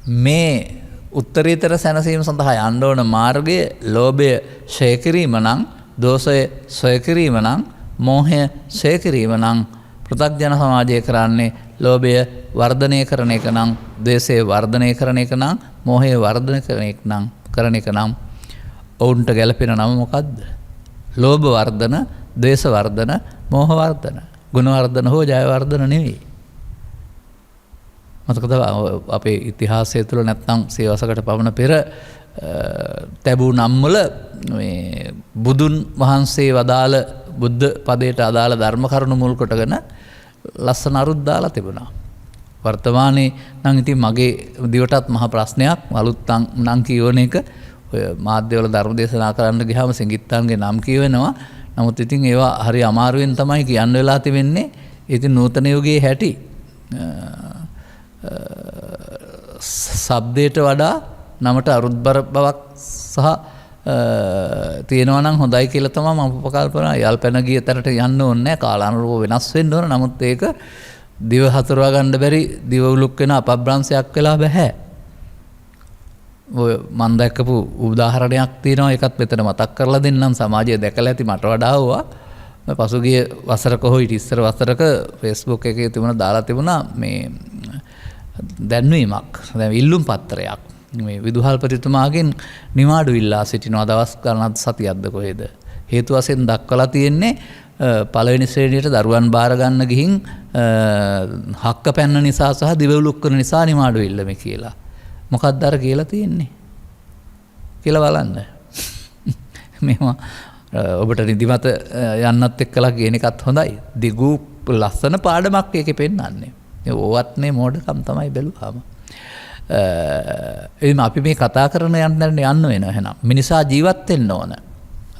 මේ උත්තරීතර සැනසීම සඳහා යන්න ඕන මාර්ගය ලෝභය ඡය කිරීම නම්, දෝෂය ඡය කිරීම නම්, මෝහය ඡය කිරීම නම් පෘථග්ජන සමාජය කරන්නේ ලෝභය වර්ධනය කරන එක නම්, ද්වේෂය වර්ධනය කරන එක නම්, මෝහය වර්ධනය කරන එක නම් ඔවුන්ට ගැලපෙන නම මොකද්ද? ලෝභ වර්ධන, ද්වේෂ වර්ධන, මෝහ වර්ධන. ගුණ වර්ධන හෝ ජය වර්ධන නෙවෙයි. මතකද අපේ ඉතිහාසය තුළ නැත්නම් සියවසකට පමණ පෙර තැබූ නම්වල මේ බුදුන් වහන්සේ වදාළ බුද්ධ පදයට අදාළ ධර්ම කරුණු මුල් කොටගෙන ලස්සන අරුත් දාලා තිබුණා. වර්තමානයේ නම් ඉතින් මගේ දිවටත් මහ ප්‍රශ්නයක් අලුත් නම් කියවන එක ඔය මාධ්‍යවල ධර්ම දේශනා කරන්න ගියාම සංගීතයන්ගේ නම් කියවෙනවා. නමුත් ඉතින් ඒවා හරි අමාරුවෙන් තමයි කියන්න වෙලා තිබෙන්නේ. ඉතින් නූතන යුගයේ හැටි ශබ්දයට වඩා නමට අරුත්බර බවක් සහ තියෙනවා නම් හොඳයි කියලා තමයි මම උපකල්පනා. යල් පැන ගිය තැනට යන්න ඕනේ නැහැ. කාලානුරූපව වෙනස් වෙන්න ඕන. නමුත් ඒක දිව හතරවා ගන්න බැරි දිව උලුක් වෙන අපබ්‍රංශයක් වෙලා බෑ. ඔය මම දැක්කපු උදාහරණයක් තියෙනවා. ඒකත් මෙතන මතක් කරලා දෙන්නම්. සමාජය දැකලා ඇති මට වඩා වුණා. මම පසුගිය වසරක හෝ ඊට ඉස්සර වසරක Facebook එකේ දාලා තිබුණා මේ දැන්වීමක්. දැන් ඉල්ලුම් පත්‍රයක්. මේ විදුහල්පතිතුමාගෙන් නිවාඩු ඉල්ලා සිටිනවා දවස් ගණනක් සතියක්ද කොහෙද. හේතු වශයෙන් දක්වලා තියෙන්නේ පළවෙනි ශ්‍රේණියට දරුවන් බාර ගන්න ගිහින් හක්ක පැන්න නිසා සහ දිවුලුක් කරන නිසා නිවාඩු ඉල්ලමි කියලා. මොකක්ද අර කියලා තියෙන්නේ කියලා බලන්න. මේවා ඔබට නිදිමත යන්නත් එක්කලා කියන එකත් හොඳයි. දිගු ලස්සන පාඩමක් ඒකේ පෙන්නන්නේ. ඕවත් මේ මෝඩකම් තමයි බැලුවාම. එයිම අපි මේ කතා කරන යන්න වෙනවා එහෙනම්. මිනිසා ජීවත් වෙන්න ඕන.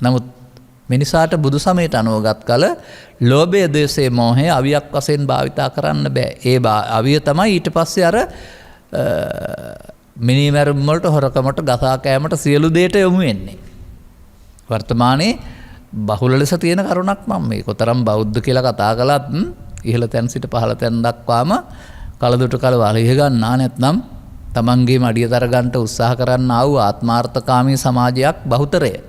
නමුත් මිනිසාට බුදු සමයට අනුවගත් කල ලෝභය, ද්වේෂය, මෝහය අවියක් වශයෙන් භාවිතා කරන්න බෑ. ඒ අවිය තමයි ඊට පස්සේ අර මිනිමැරුම් වලට, හොරකමට, ගසා කෑමට සියලු දේට යොමු වෙන්නේ. වර්තමානයේ බහුල ලෙස තියෙන කරුණක් මම මේ කොතරම් බෞද්ධ කියලා කතා කළත් ඉහළ තැන් සිට පහළ තැන් දක්වාම කලදුට කල වලිහ ගන්නා නැත්නම් තමන්ගේ මඩිය දර ගන්නට උත්සාහ කරන්න ආව ආත්මාර්ථකාමී සමාජයක් බහුතරය.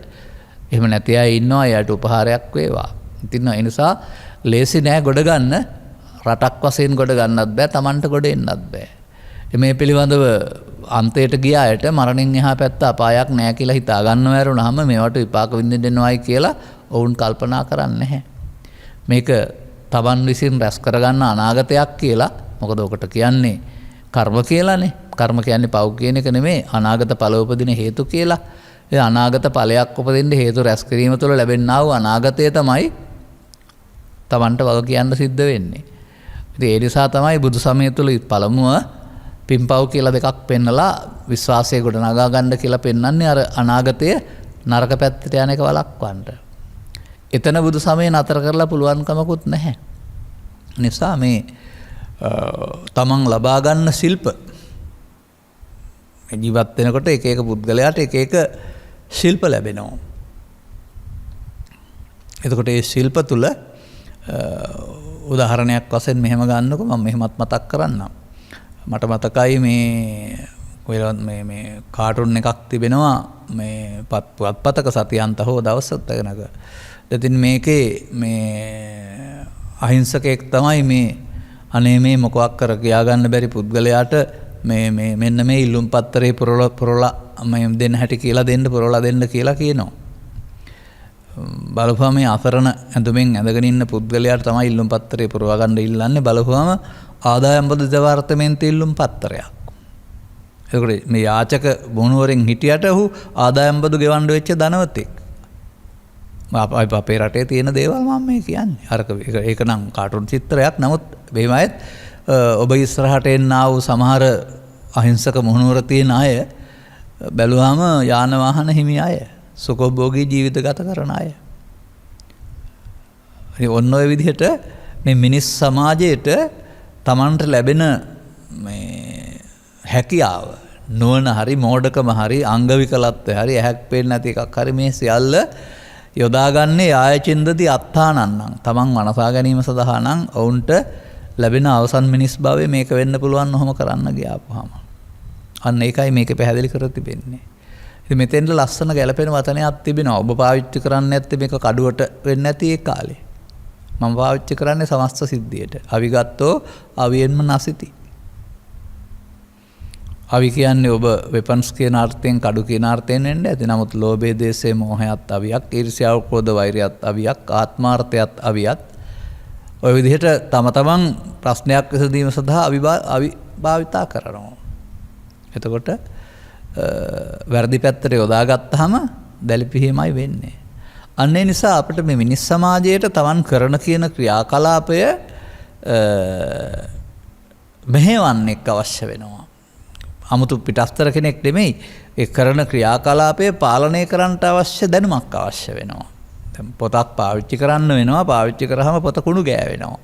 එහෙම නැති අය ඉන්නවා. එයාට උපහාරයක් වේවා. ඉතින් ඒ නිසා ලේසි නෑ ගොඩ ගන්න. රටක් වශයෙන් ගොඩ ගන්නත් බෑ. තමන්ට ගොඩ එන්නත් බෑ. මේ පිළිබඳව අන්තයට ගිය අයට මරණින් එහා පැත්ත අපායක් නෑ කියලා හිතා ගන්නව ඇරුණාම මේවට විපාක විඳින්න දෙනවයි කියලා ඔවුන් කල්පනා කරන්නේ නැහැ. මේක තමන් විසින් රැස් කරගන්න අනාගතයක් කියලා. මොකද ඔකට කියන්නේ කර්ම කියලානේ. කර්ම කියන්නේ පව් කියන එක නෙමෙයි. අනාගත ඵල උපදින හේතු කියලා. ඒ අනාගත ඵලයක් උපදින්න හේතු රැස් කිරීම තුළ ලැබෙනා වූ අනාගතය තමයි තමන්ට වග කියන්න සිද්ධ වෙන්නේ. ඉතින් ඒ නිසා තමයි බුදු සමය තුළ පළමුව පින්පව් කියලා දෙකක් පෙන්නලා විශ්වාසය ගොඩනගා ගන්න කියලා පෙන්වන්නේ අර අනාගතය නරක පැත්තට යන එක වළක්වන්න. එතන බුදු සමය නතර කරලා පුළුවන්කමකුත් නැහැ. නිසා මේ තමන් ලබා ගන්න ශිල්ප ජීවත් වෙනකොට එක එක පුද්ගලයාට එක එක ශිල්ප ලැබෙනවා. එතකොට ඒ ශිල්ප තුල උදාහරණයක් වශයෙන් මෙහෙම ගන්නකො මම මෙහෙමත් මතක් කරන්නම්. මට මතකයි මේ කාටුන් එකක් තිබෙනවා මේ පත්පතක සතියන්ත හෝ දවසක් තැනක. ඉතින් මේකේ මේ අහිංසකෙක් තමයි මේ අනේ මේ මොකක් කර කියා ගන්න බැරි පුද්ගලයාට මෙන්න මේ ඉල්ලුම් පත්තරේ පුරලා මම දෙන්න හැටි කියලා දෙන්න පුරලා දෙන්න කියලා කියනවා. බලපුවම මේ අසරණ ඇඳුමින් ඇඳගෙන ඉන්න පුද්ගලයාට තමයි ඉල්ලුම් පත්තරේ පුරවා ගන්න ඉල්ලන්නේ. බලපුවම ආදායම් බදු දෙපාර්තමේන්තුවේ ඉල්ලුම් පත්‍රයක්. ඒකට මේ යාචක මොනුවරෙන් හිටියට ඔහු ආදායම් බදු ගෙවන්න වෙච්ච ධනවතෙක්. අපේ රටේ තියෙන දේවල් මම මේ කියන්නේ. ඒක නම් කාටුන් චිත්‍රයක්. නමුත් මෙහෙමයිත් ඔබ ඉස්සරහට එන්න ආව සමහර අහිංසක මොනුවර තියෙන අය බැලුවාම යාන වාහන හිමි අය, සුඛෝභෝගී ජීවිත ගත කරන අය. ඔන්න ඔය විදිහට මේ මිනිස් සමාජයේට තමන්ට ලැබෙන මේ හැකියාව නුවණ හරි මෝඩකම හරි අංග විකලත්වය හරි ඇහැක් පේන්නේ නැති එකක් හරි මේ සියල්ල යොදාගන්නේ ආයචින්දති අත්තානන්නම්. තමන් වනසා ගැනීම සඳහා නම් ඔවුන්ට ලැබෙන අවසන් මිනිස් භාවයේ මේක වෙන්න පුළුවන් ඔහොම කරන්න ගියාපුවාම. අන්න ඒකයි මේක පැහැදිලි කර තිබෙන්නේ. ඉතින් මෙතෙන්ද ලස්සන ගැළපෙන වචනයක් තිබෙනවා. ඔබ පාවිච්චි කරන්නේ නැත්තේ මේක කඩුවට වෙන්නේ නැති ඒ කාලේ. මම පාවිච්චි කරන්නේ සමස්ත සිද්ධියට. අවිගත්තෝ අවියෙන්ම නැසිති. අවි කියන්නේ ඔබ වෙපන්ස් කියන අර්ථයෙන් කඩු කියන අර්ථයෙන් වෙන්නේ ඇති. නමුත් ලෝභය, ද්වේෂය, මෝහයත් අවියක්, ඊර්ෂ්‍යාව, ක්‍රෝධ, වෛරයත් අවියක්, ආත්මාර්ථයත් අවියක්. ඔය විදිහට තම තමන් ප්‍රශ්නයක් විසඳීම සඳහා අවි භාවිතා කරනවා. එතකොට වැරදි පැත්තට යොදාගත්තාම දැලිපිහිමයි වෙන්නේ. අන්න ඒ නිසා අපිට මේ මිනිස් සමාජයට තවන් කරන කියන ක්‍රියාකලාපය මෙහෙවන්නෙක් අවශ්‍ය වෙනවා. 아무තු පිටස්තර කෙනෙක් නෙමෙයි. ඒ කරන ක්‍රියාකලාපය පාලනය කරන්නට අවශ්‍ය දැනුමක් අවශ්‍ය වෙනවා. දැන් පොතක් පාවිච්චි කරන්න වෙනවා. පාවිච්චි කරාම පොත කුණු ගෑවෙනවා.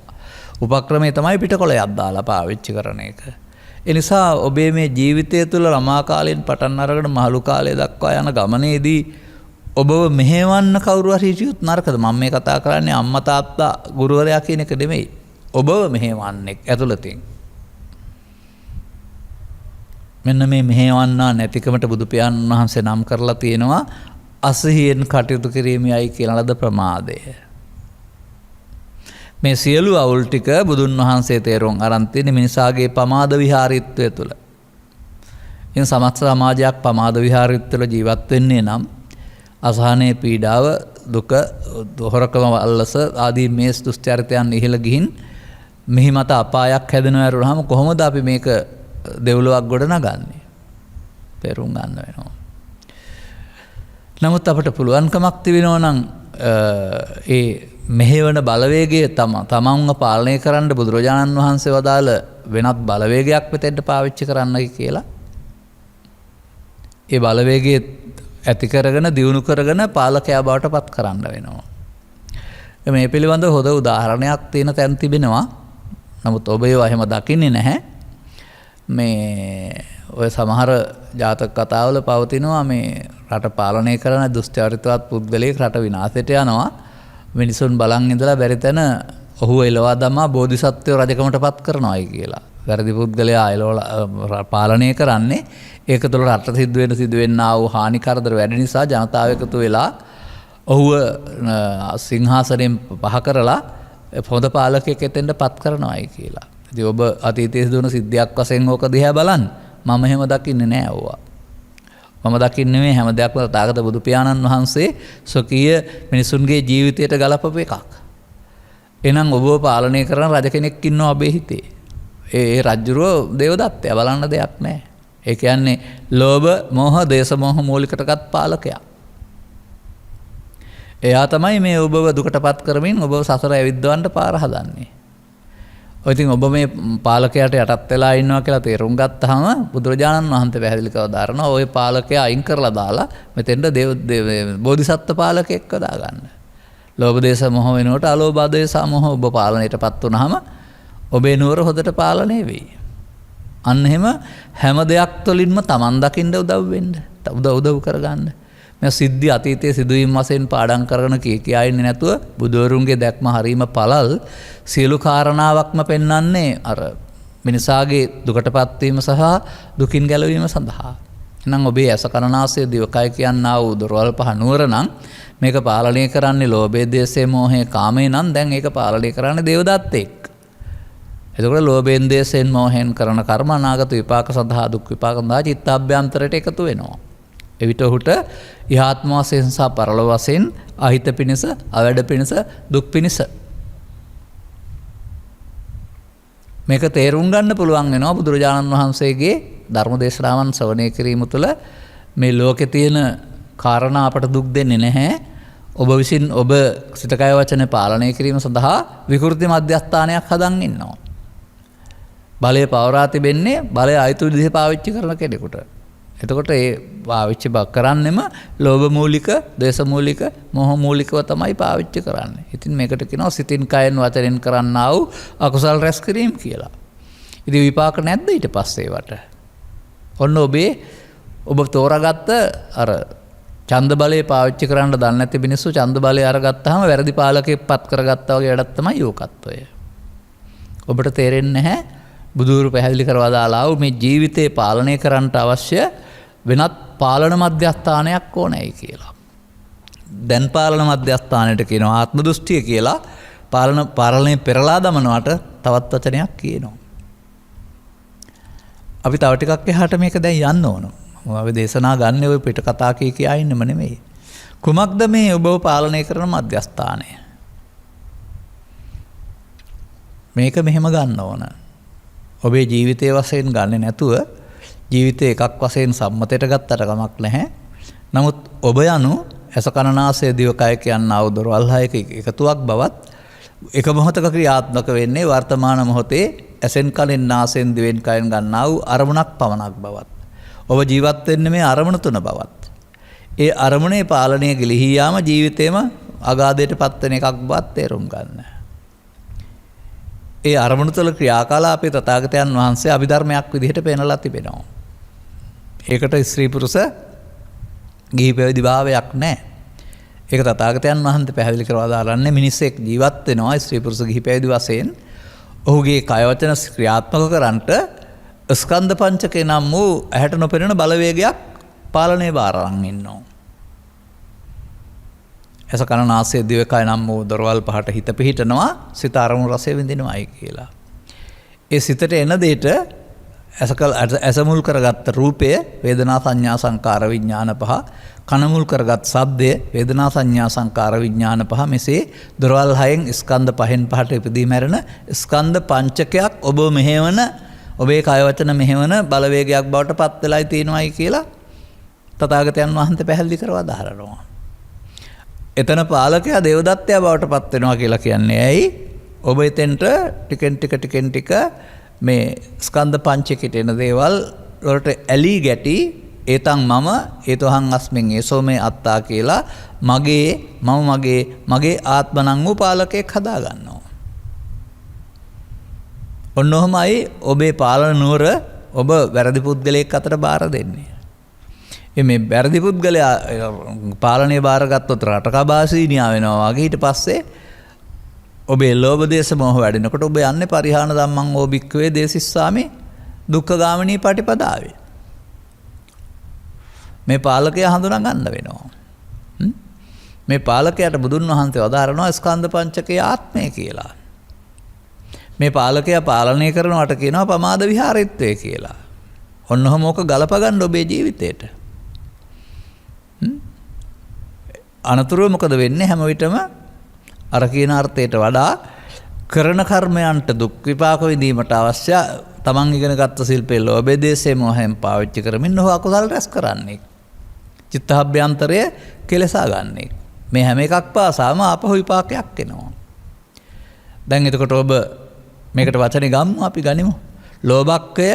උපක්‍රමය තමයි පිටකොලයක් දාලා පාවිච්චි කරන එක. ඒ නිසා ඔබේ මේ ජීවිතය තුළ ළමා කාලයෙන් පටන් අරගෙන මහලු කාලය දක්වා යන ගමනේදී ඔබව මෙහෙවන්න කවුරු හරි හිටියොත් නරකද? මම මේ කතා කරන්නේ අම්මා තාත්තා ගුරුවරයා කියන එක නෙමෙයි. ඔබව මෙහෙවන්නේ ඇතුළතින්. මෙන්න මේ මෙහෙවන්නා නැතිකමට බුදු පියාණන් වහන්සේ නම් කරලා තියෙනවා අසහියෙන් කටයුතු කිරීමයි කියන ලද ප්‍රමාදය. මේ සියලු අවුල් ටික බුදුන් වහන්සේ තේරුම් අරන් තියෙන මිනිසාගේ පමාද විහාරීත්වය තුළ. ඉතින් සමස්ත සමාජයක් පමාද විහාරීත්වය තුළ ජීවත් වෙන්නේ නම් අසහනයේ පීඩාව දුක හොරකම වල්ලස ආදී මේ දුස්චරිතයන් ඉහළ ගිහින් මෙහි මත අපායක් හැදෙනවා වරුනහම කොහොමද අපි මේක දෙව්ලොවක් ගොඩ නගන්නේ? තේරුම් ගන්න වෙනවා. නමුත් අපට පුළුවන්කමක් තිබෙනවා නම් ඒ මෙහෙවන බලවේගය තමන්ව පාලනය කරන්න බුදුරජාණන් වහන්සේ වදාළ වෙනත් බලවේගයක් මෙතෙන්ට පාවිච්චි කරන්නයි කියලා. ඒ බලවේගය ඇති කරගෙන දියුණු කරගෙන පාලකයා බවට පත් කරන්න වෙනවා. මේ පිළිබඳව හොඳ උදාහරණයක් තියෙන තැන් තිබෙනවා. නමුත් ඔබ ඒවා එහෙම දකින්නේ නැහැ. මේ ඔය සමහර ජාතක කතාවල පවතිනවා මේ රට පාලනය කරන දුෂ්චරිතවත් පුද්ගලයෙක් රට විනාශයට යනවා. මිනිසුන් බලන් ඉඳලා බැරි තැන ඔහු එලවා දමා බෝධිසත්වයෝ රජකමට පත් කරනවායි කියලා. වැරදි පුද්ගලයා එලවලා පාලනය කරන්නේ ඒක තුළ රට සිදුවෙන්නා වූ හානි කරදර වැඩි නිසා ජනතාව එකතු වෙලා ඔහුව සිංහාසනයෙන් පහ කරලා හොඳ පාලකයෙක් එතෙන්ට පත් කරනවායි කියලා. ඉතින් ඔබ අතීතයේ සිදුවන සිද්ධියක් වශයෙන් ඕක දිහා බලන්න. මම එහෙම දකින්නේ නෑ ඕවා. මම දකින්නේ මේ හැම දෙයක්ම තථාගත බුදු පියාණන් වහන්සේ ස්වකීය මිනිසුන්ගේ ජීවිතයට ගලපපු එකක්. එහෙනම් ඔබව පාලනය කරන රජ කෙනෙක් ඉන්නවා ඔබේ හිතේ. ඒ රජුරෝ දේවදත්තයා බලන්න දෙයක් නෑ. ඒ කියන්නේ ලෝභ, මෝහ, දේශ මොහ මූලිකටගත් පාලකයා. එයා තමයි මේ ඔබව දුකටපත් කරමින් ඔබව සසර ඇවිද්දවන්න පාර හදන්නේ. ඔය ඉතින් ඔබ මේ පාලකයාට යටත් වෙලා ඉන්නවා කියලා තේරුම් ගත්තාම බුදුරජාණන් වහන්සේ පැහැදිලි කරලා දානවා ඔය පාලකයා අයින් කරලා දාලා මෙතෙන්ට බෝධිසත්ව පාලකෙක්ව දාගන්න. ලෝභ දේශ මොහ වෙනකොට අලෝභ දේශ මොහ ඔබ පාලනයටපත් වුනහම ඔබේ නුවර හොදට පාලනය වෙයි. අන්න එහෙම හැම දෙයක් තුළින්ම Taman දකින්න උදව් වෙන්න. උදව් කරගන්න. මේ සිද්ධි අතීතයේ සිදුවීම් වශයෙන් පාඩම් කරගෙන කියා ඉන්නේ නැතුව බුදුවරුන්ගේ දැක්ම හරීම පළල් සියලු කාරණාවක්ම පෙන්වන්නේ අර මිනිසාගේ දුකටපත් වීම සහ දුකින් ගැලවීම සඳහා. එහෙනම් ඔබේ ඇස කනනාසය දිවකය කියනා වූ දොරවල් පහ නුවර නම් මේක පාලනය කරන්නේ ලෝභය, දේශය, මෝහය, කාමය නම් දැන් ඒක පාලනය කරන්නේ දේවදත්තෙක්. එතකොට ලෝභයෙන්, දේශයෙන්, මෝහයෙන් කරන කර්ම අනාගත විපාක සඳහා දුක් විපාක සඳහා චිත්තාභ්‍යන්තරයට එකතු වෙනවා. එවිට ඔහුට ඉහාත්ම වශයෙන් සහ පරලොව වශයෙන් අහිත පිණිස, අවැඩ පිණිස, දුක් පිණිස මේක තේරුම් ගන්න පුළුවන් වෙනවා බුදුරජාණන් වහන්සේගේ ධර්ම දේශනාවන් ශ්‍රවණය කිරීම තුළ. මේ ලෝකේ තියෙන කාරණා අපට දුක් දෙන්නේ නැහැ. ඔබ විසින් ඔබ සිත කය වචන පාලනය කිරීම සඳහා විකෘති මධ්‍යස්ථානයක් හදන් ඉන්නවා. බලය පවරා තිබෙන්නේ බලය අයිතු විදිහට පාවිච්චි කරන කෙනෙකුට. එතකොට ඒ පාවිච්චි කරන්නෙම ලෝභ මූලික, දේශ මූලික, මොහ මූලිකව තමයි පාවිච්චි කරන්නේ. ඉතින් මේකට කියනවා සිතින් කයෙන් වචනෙන් කරන්නා වූ අකුසල් රැස් කිරීම කියලා. ඉතින් විපාක නැද්ද ඊට පස්සේ වට? ඔන්න ඔබ තෝරාගත්ත අර ඡන්ද බලය පාවිච්චි කරන්න දන්නේ නැති මිනිස්සු ඡන්ද බලය අරගත්තාම වැරදි පාලකෙක් පත් කරගත්තා වගේ වැඩක් තමයි යෝකත්වය. ඔබට තේරෙන්නේ නැහැ බුදුරු පැහැදිලි කරලා දාලා මේ ජීවිතේ පාලනය කරන්නට අවශ්‍ය වෙනත් පාලන මධ්‍යස්ථානයක් ඕනෑයි කියලා. දැන් පාලන මධ්‍යස්ථානයට කියනවා ආත්ම දෘෂ්ටිය කියලා. පාලනය පෙරලා දමනවට තවත් වචනයක් කියනවා. අපි තව ටිකක් එහාට මේක දැන් යන්න ඕන. අපි දේශනා ගන්න ඔය පිට කතා කියා ඉන්නෙම නෙමෙයි. කුමක්ද මේ ඔබව පාලනය කරන මධ්‍යස්ථානය? මේක මෙහෙම ගන්න ඕන. ඔබේ ජීවිතයේ වශයෙන් ගන්න නැතුව ජීවිතේ එකක් වශයෙන් සම්මතයට ගත්තට කමක් නැහැ. නමුත් ඔබ යනු ඇස කනනාසය දිවකය කියනා වූ දොරවල් හයක එකතුවක් බවත් එක මොහොතක ක්‍රියාත්මක වෙන්නේ වර්තමාන මොහොතේ ඇසෙන් කනෙන් නාසයෙන් දිවෙන් කයෙන් ගන්නා වූ අරමුණක් පමණක් බවත්. ඔබ ජීවත් වෙන්නේ මේ අරමුණ තුන බවත්. ඒ අරමුණේ පාලනය ගිලිහී යාම ජීවිතේම අගාධයට පත්වෙන එකක් බවත් තේරුම් ගන්න. ඒ අරමුණු තුළ ක්‍රියාකලාපේ තථාගතයන් වහන්සේ අභිධර්මයක් විදිහට පෙන්වලා තිබෙනවා. ඒකට ස්ත්‍රී පුරුෂ ගිහි පැවිදි භාවයක් නැහැ. ඒක තථාගතයන් වහන්සේ පැහැදිලි කරලා දාලන්නේ මිනිස්සෙක් ජීවත් වෙනවා ස්ත්‍රී පුරුෂ ගිහි පැවිදි වශයෙන් ඔහුගේ කය වචන ක්‍රියාත්මක කරන්නට ස්කන්ධ පංචකේ නම් වූ ඇහැට නොපෙනෙන බලවේගයක් පාලනය බාරන් ඉන්නවා. ඇස කන නාසය දිවකය නම් වූ දොරවල් පහට හිත පිහිටනවා සිත අරමුණු රසය විඳිනවායි කියලා. ඒ සිතට එන දෙයට ඇස මුල් කරගත්ත රූපය වේදනා සංඥා සංකාර විඥාන පහ, කන මුල් කරගත් ශබ්දය වේදනා සංඥා සංකාර විඥාන පහ, මෙසේ දොරවල් හයෙන් ස්කන්ධ පහෙන් පහට ඉපදී මැරෙන ස්කන්ධ පංචකයක් ඔබ මෙහෙවන ඔබේ කය වචන මෙහෙවන බලවේගයක් බවට පත් වෙලායි තියෙනවායි කියලා තථාගතයන් වහන්සේ පැහැදිලි කරලා දහරනවා. එතන පාලකයා දේවදත්තයා බවට පත් වෙනවා කියලා කියන්නේ ඇයි? ඔබ එතෙන්ට ටිකෙන් ටික මේ ස්කන්ධ පංචකයට එන දේවල් වලට ඇලී ගැටි ඒතන් මම ඒතොහං අස්මින් ඒසෝමේ අත්තා කියලා මගේ ආත්මනං වූ පාලකයෙක් හදා ගන්නවා. ඔන්න ඔහමයි ඔබේ පාලන නුවර ඔබ වැරදි පුද්ගලයෙක් අතට බාර දෙන්නේ. මේ වැරදි පුද්ගලයා පාලනය බාරගත්තොත් රටකබාසීනියා වෙනවා වගේ ඊට පස්සේ ඔබේ ලෝභ දේශ මොහ වැඩෙනකොට ඔබ යන්නේ පරිහාන ධම්මං ඕ භික්ඛවේ දේසිස්සාමි දුක්ඛගාමිනී පටිපදාවේ. මේ පාලකයා හඳුනා ගන්න වෙනවා. මේ පාලකයාට බුදුන් වහන්සේ වදාරනවා ස්කන්ධ පංචකයේ ආත්මය කියලා. මේ පාලකයා පාලනය කරනවට කියනවා පමාද විහාරීත්වය කියලා. ඔන්නෝම ඕක ගලප ගන්න ඔබේ ජීවිතේට. අනතුරුව මොකද වෙන්නේ? හැම විටම අර කියන අර්ථයට වඩා කරන කර්මයන්ට දුක් විපාක විඳීමට අවශ්‍ය තමන් ඉගෙන ගත්ත ශිල්පේ ලෝභය දේශේ මොහෙන් පාවිච්චි කරමින් ඔහු අකුසල රැස් කරන්නේ. චිත්තාභ්‍යන්තරය කෙලසා ගන්නේ. මේ හැම එකක් පාසාම ආපහු විපාකයක් එනවා. දැන් එතකොට ඔබ මේකට වචනේ ගමු අපි ගනිමු. ලෝභක්කය,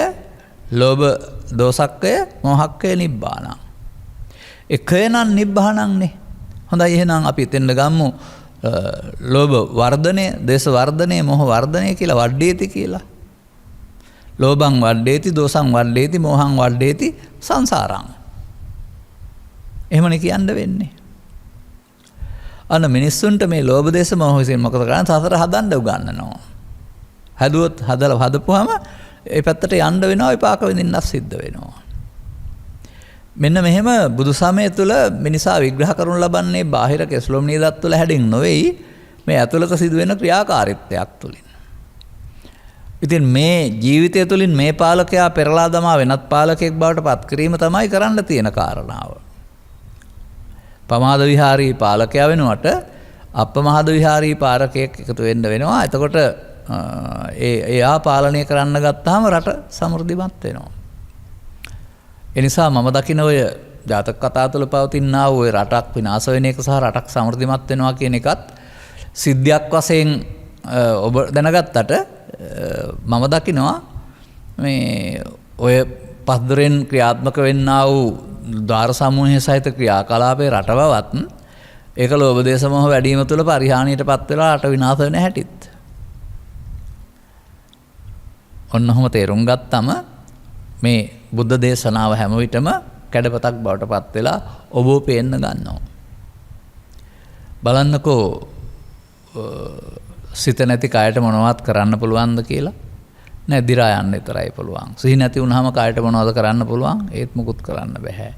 ලෝභ දෝසක්කය, මොහක්කය නිබ්බානං. එකය නම් නිබ්බානංනේ. හොඳයි එහෙනම් අපි එතෙන්ද ගමු. ලෝභ වර්ධනය, දේශ වර්ධනය, මොහ වර්ධනය කියලා වඩේති කියලා. ලෝභං වඩේති, දෝසං වඩේති, මොහං වඩේති සංසාරං. එහෙමනේ කියන්න වෙන්නේ. අන්න මිනිස්සුන්ට මේ ලෝභ දේශ මොහ විසින් මොකද කරන්නේ? සසර හදන්න උගන්වනවා. හදුවොත් හදපුවාම ඒ පැත්තට යන්න වෙනවා, විපාක විඳින්නත් සිද්ධ වෙනවා. මෙන්න මෙහෙම බුදු සමය තුළ මිනිසා විග්‍රහ කරනු ලබන්නේ බාහිර කෙස්ලොම් නියදත් තුළ හැඩින් නොවේයි, මේ ඇතුළත සිදුවෙන ක්‍රියාකාරීත්වයක් තුළින්. ඉතින් මේ ජීවිතය තුළින් මේ පාලකයා පෙරලා දමා වෙනත් පාලකයෙක් බවට පත් කිරීම තමයි කරන්න තියෙන කාරණාව. පමාද විහාරී පාලකයා වෙනුවට අප්පමහද විහාරී පාලකයෙක් එකතු වෙන්න වෙනවා. එතකොට එයා පාලනය කරන්න ගත්තාම රට සමෘද්ධිමත් වෙනවා. එනිසා මම දකින ඔය ජාතක කතා තුළ පවතිනා ඔය රටක් විනාශ වෙන එක සහ රටක් සමෘද්ධිමත් වෙනවා කියන එකත් සිද්ධියක් වශයෙන් ඔබ දැනගත්තට මම දකිනවා මේ ඔය පස්දරෙන් ක්‍රියාත්මක වෙන්නා වූ ද්වාර සමූහය සහිත ක්‍රියාකලාපේ රටවවත් ඒක ලෝභ දේශ මොහ වැඩිම තුළ පරිහානියට පත් වෙලා රට විනාශ වෙන හැටිත්. ඔන්නෝම තේරුම් ගත්තම මේ බුද්ධ දේශනාව හැම විටම කැඩපතක් බවට පත් වෙලා ඔබ පේන්න ගන්නවා. බලන්නකෝ සිත නැති කයට මොනවත් කරන්න පුළුවන්ද කියලා? නෑ, දිරා යන්න විතරයි පුළුවන්. සිහි නැති වුනහම කයට මොනවද කරන්න පුළුවන්? ඒත් මුකුත් කරන්න බෑ.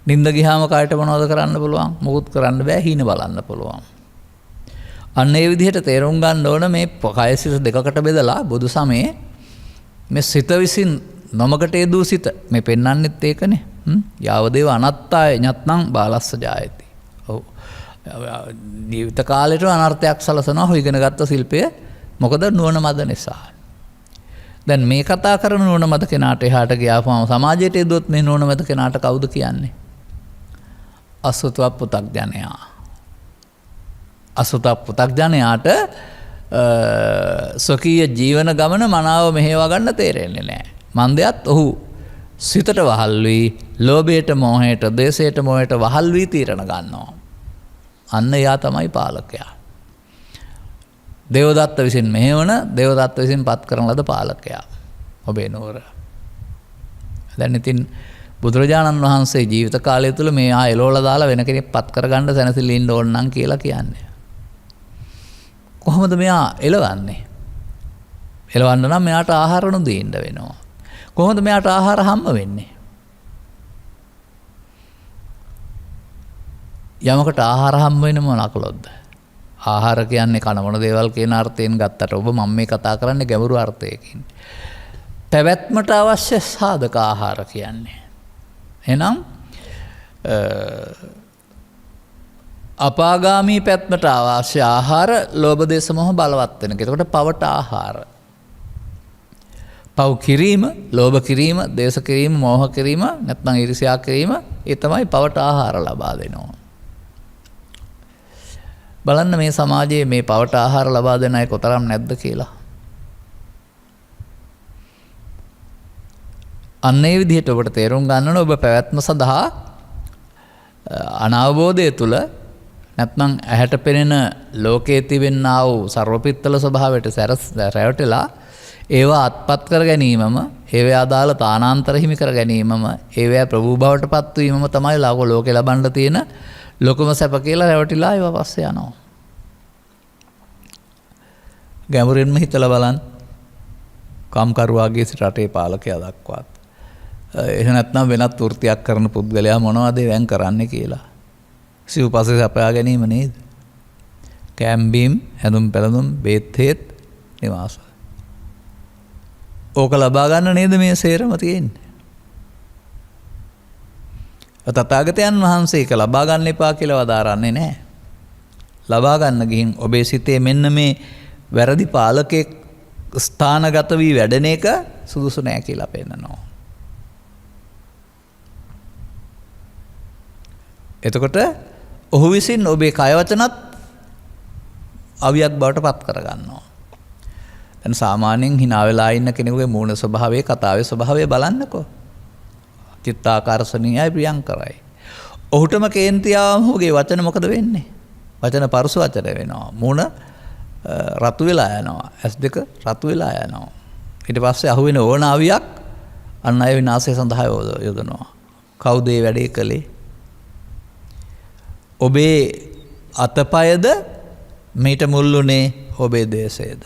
නිින්ද ගියාම කයට මොනවද කරන්න පුළුවන්? මුකුත් කරන්න බෑ. හීන බලන්න පුළුවන්. අන්න ඒ විදිහට තේරුම් ගන්න ඕන මේ කය සිත දෙකකට බෙදලා බුදු සමයේ මේ සිත විසින් නොමකට යෙදූ සිත මේ පෙන්වන්නෙත් ඒකනේ. යාවදේව අනත්තාය ඤත්නම් බාලස්ස ජායති. ඔව්. ජීවිත කාලේට අනර්ථයක් සලසනවා ඔය ඉගෙන ගත්ත ශිල්පය. මොකද නුවණ මද නිසා. දැන් මේ කතා කරන නුවණ මද කෙනාට එහාට ගියාම සමාජයට යෙදුවොත් මේ නුවණ මද කෙනාට කවුද කියන්නේ? අසුතව පුතග්ජනයා. අසුතව පුතග්ජනයාට ස්වකීය ජීවන ගමන මනාව මෙහෙවා ගන්න තේරෙන්නේ නැහැ. මන්දයත් ඔහු සිතට වහල් වී ලෝභයට මෝහයට දේශයට මෝහයට වහල් වී තීරණ ගන්නවා. අන්න එයා තමයි පාලකයා. දේවදත්ත විසින් මෙහෙවන දේවදත්ත විසින් පත් කරන ලද පාලකයා ඔබේ නුවර. දැන් ඉතින් බුදුරජාණන් වහන්සේ ජීවිත කාලය තුළ මේ එලෝලා දාලා වෙන කෙනෙක් පත් කරගන්න සැනසෙල්ල ඉන්න ඕන නම් කියලා කියන්නේ. කොහොමද මෙයා එලවන්නේ? එලවන්න නම් මෙයාට ආහාර නොදෙන්න වෙනවා. කොහොමද මෙයාට ආහාර හම්බ වෙන්නේ? යමකට ආහාර හම්බ වෙන්නේ මොන අකලොත්ද? ආහාර කියන්නේ කන මොන දේවල් කියන අර්ථයෙන් ගත්තට ඔබ මම මේ කතා කරන්නේ ගැඹුරු අර්ථයකින්. පැවැත්මට අවශ්‍ය සාධක ආහාර කියන්නේ. එහෙනම් අපාගාමී පැත්මට අවශ්‍ය ආහාර ලෝභ දේශ මොහ බලවත් වෙන. එතකොට පවට ආහාර. පව් කිරීම, ලෝභ කිරීම, දේශ කිරීම, මෝහ කිරීම, නැත්නම් ඊර්ෂ්‍යා කිරීම, ඒ තමයි පවට ආහාර ලබා දෙනවා. බලන්න මේ සමාජයේ මේ පවට ආහාර ලබා දෙන අය කොතරම් නැද්ද කියලා. අන්න ඒ විදිහට ඔබට තේරුම් ගන්න ඕන ඔබ පැවැත්ම සඳහා අනවබෝධය තුළ නැත්නම් ඇහැට පෙනෙන ලෝකයේ තිබෙනා වූ සර්වපිත්තල ස්වභාවයට රැවටලා ඒවා අත්පත් කර ගැනීමම, ඒවා අදාළ තානාන්තර හිමි කර ගැනීමම, ඒවා ප්‍රභූ බවට පත්වීමම තමයි ලෝකේ ලබන්න තියෙන ලොකුම සැප කියලා රැවටිලා ඒවා පස්සේ යනවා. ගැඹුරින්ම හිතලා බලන්න. කම්කරුවාගේ සිට රටේ පාලකයා දක්වාත්. එහෙම නැත්නම් වෙනත් වෘත්තියක් කරන පුද්ගලයා මොනවද වෙන් කරන්නේ කියලා. සිව්පස්සේ සපයා ගැනීම නේද? කැම්බීම්, හැඳුම් පැළඳුම්, බේත් හේත්, නිවාස. ඕක ලබා ගන්න නේද මේ සේරම තියෙන්නේ. තථාගතයන් වහන්සේ ඒක ලබා ගන්න එපා කියලා වදාරන්නේ නැහැ. ලබා ගන්න ගිහින් ඔබේ සිතේ මෙන්න මේ වැරදි පාලකෙක් ස්ථානගත වී වැඩෙන එක සුදුසු නෑ කියලා පෙන්නනවා. එතකොට ඔහු විසින් ඔබේ කය වචනත් අවියක් බවට පත් කරගන්නවා. දැන් සාමාන්‍යයෙන් hina වෙලා ඉන්න කෙනෙකුගේ මූණ ස්වභාවය, කතාවේ ස්වභාවය බලන්නකෝ. චිත්තාකර්ෂණීයයි, ප්‍රියංකරයි. ඔහුටම කේන්තියාවම ඔහුගේ වචන මොකද වෙන්නේ? වචන පරුස වචන වෙනවා. මූණ රතු වෙලා යනවා. ඇස් දෙක රතු වෙලා යනවා. ඊට පස්සේ අහුවෙන ඕන අවියක් අන් අය විනාශය සඳහා යොදනවා. කවුද මේ වැඩේ කළේ? ඔබේ අතපයද මීට මුල්ුනේ ඔබේ දේශයද?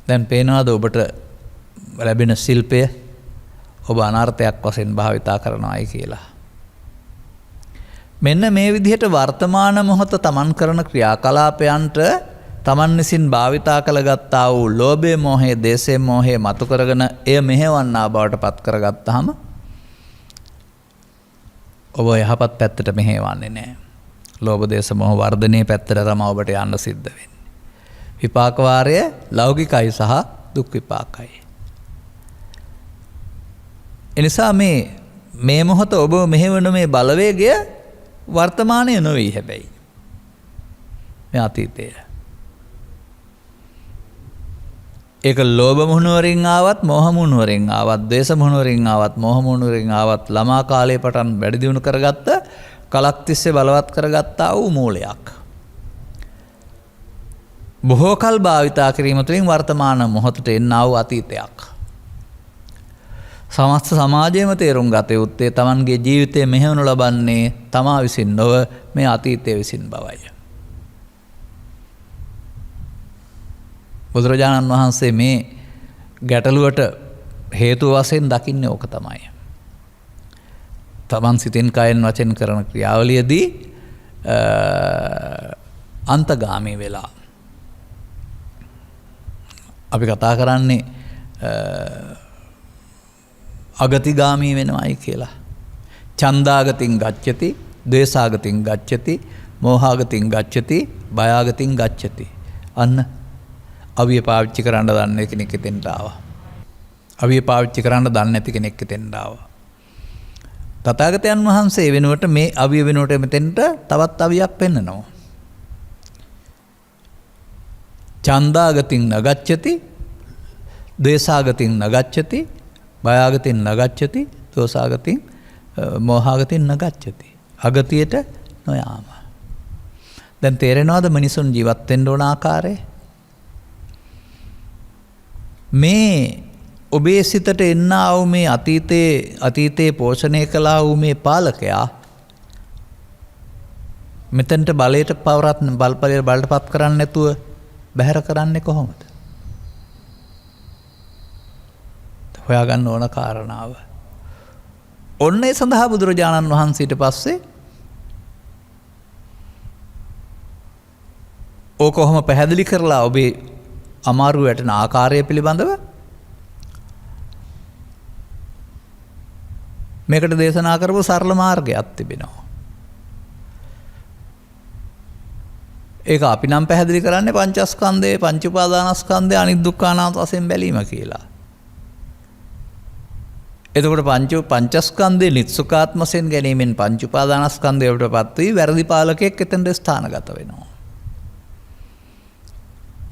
දැන් පේනවාද ඔබට ලැබෙන ශිල්පය ඔබ අනර්ථයක් වශයෙන් භාවිතා කරනවායි කියලා? මෙන්න මේ විදිහට වර්තමාන මොහොත තමන් කරන ක්‍රියාකලාපයන්ට තමන් විසින් භාවිතා කළගත්තා වූ ලෝභය, මෝහය, දේශය, මෝහය මතු කරගෙන එය මෙහෙවන්නා බවට පත් කරගත්තාම ඔබ යහපත් පැත්තට මෙහෙවන්නේ නැහැ. ලෝභ, දේශ, මෝහ වර්ධනයේ පැත්තට තමයි ඔබට යන්න සිද්ධ වෙන්නේ. විපාක වාරය ලෞකිකයි සහ දුක් විපාකයි. එනිසා මේ මොහොත ඔබ මෙහෙවන මේ බලවේගය වර්තමානය නොවේ හැබැයි. මේ අතීතය. ඒක ලෝභ මුහුණුවරින් ආවත්, මෝහ මුහුණුවරින් ආවත්, ද්වේෂ මුහුණුවරින් ආවත්, මෝහ මුහුණුවරින් ආවත් ළමා කාලයේ පටන් වැඩි දියුණු කරගත්ත, කලක් තිස්සේ බලවත් කරගත්තා වූ මූලයක්. බොහෝ කල් භාවිතා කිරීම තුළින් වර්තමාන මොහොතට එන්නා වූ අතීතයක්. සමස්ත සමාජයේම තේරුම් ගත යුත්තේ තමන්ගේ ජීවිතය මෙහෙවනු ලබන්නේ තමා විසින් නොව මේ අතීතය විසින් බවයි. බුදුරජාණන් වහන්සේ මේ ගැටලුවට හේතු වශයෙන් දකින්නේ ඕක තමයි. තමන් සිතින් කයෙන් වචෙන් කරන ක්‍රියාවලියදී අන්තගාමී වෙලා. අපි කතා කරන්නේ අගතිගාමී වෙනවයි කියලා. ඡන්දාගතින් ගච්ඡති, ද්වේෂාගතින් ගච්ඡති, මෝහාගතින් ගච්ඡති, බයාගතින් ගච්ඡති. අන්න අවිය පාවිච්චි කරන්න දන්නේ කෙනෙක් එතෙන්ට ආවා. අවිය පාවිච්චි කරන්න දන්නේ නැති කෙනෙක් එතෙන්ට ආවා. තථාගතයන් වහන්සේ වෙනුවට මේ අවිය වෙනුවට මෙතෙන්ට තවත් අවියක් පෙන්නනවා. චන්දාගතින් නගච්ඡති, ද්වේෂාගතින් නගච්ඡති, භයාගතින් නගච්ඡති, දෝසාගතින් මෝහාගතින් නගච්ඡති. අගතියට නොයාම. දැන් තේරෙනවද මිනිසුන් ජීවත් වෙන්න ඕන ආකාරය? මේ ඔබේ සිතට එන්නා වූ මේ අතීතයේ පෝෂණය කළා වූ මේ පාලකයා මෙතනට බලයට බලටපත් කරන්නේ නැතුව බැහැර කරන්නේ කොහොමද? හොයාගන්න ඕන කාරණාව. ඔන්න ඒ සඳහා බුදුරජාණන් වහන්සේට පස්සේ ඕක කොහොම පැහැදිලි කරලා ඔබේ අමාරු වැටෙන ආකාරය පිළිබඳව මේකට දේශනා කරපු සරල මාර්ගයක් තිබෙනවා. ඒක අපි නම් පැහැදිලි කරන්නේ පංචස්කන්ධයේ පංච උපාදානස්කන්ධයේ අනිදුක්ඛානාත වශයෙන් බැලීම කියලා. එතකොට පංචස්කන්ධයේ නිත්සුකාත්ම වශයෙන් ගැනීමෙන් පංච උපාදානස්කන්ධයටපත් වී වැරදි පාලකයෙක් එතෙන්ට ස්ථානගත වෙනවා.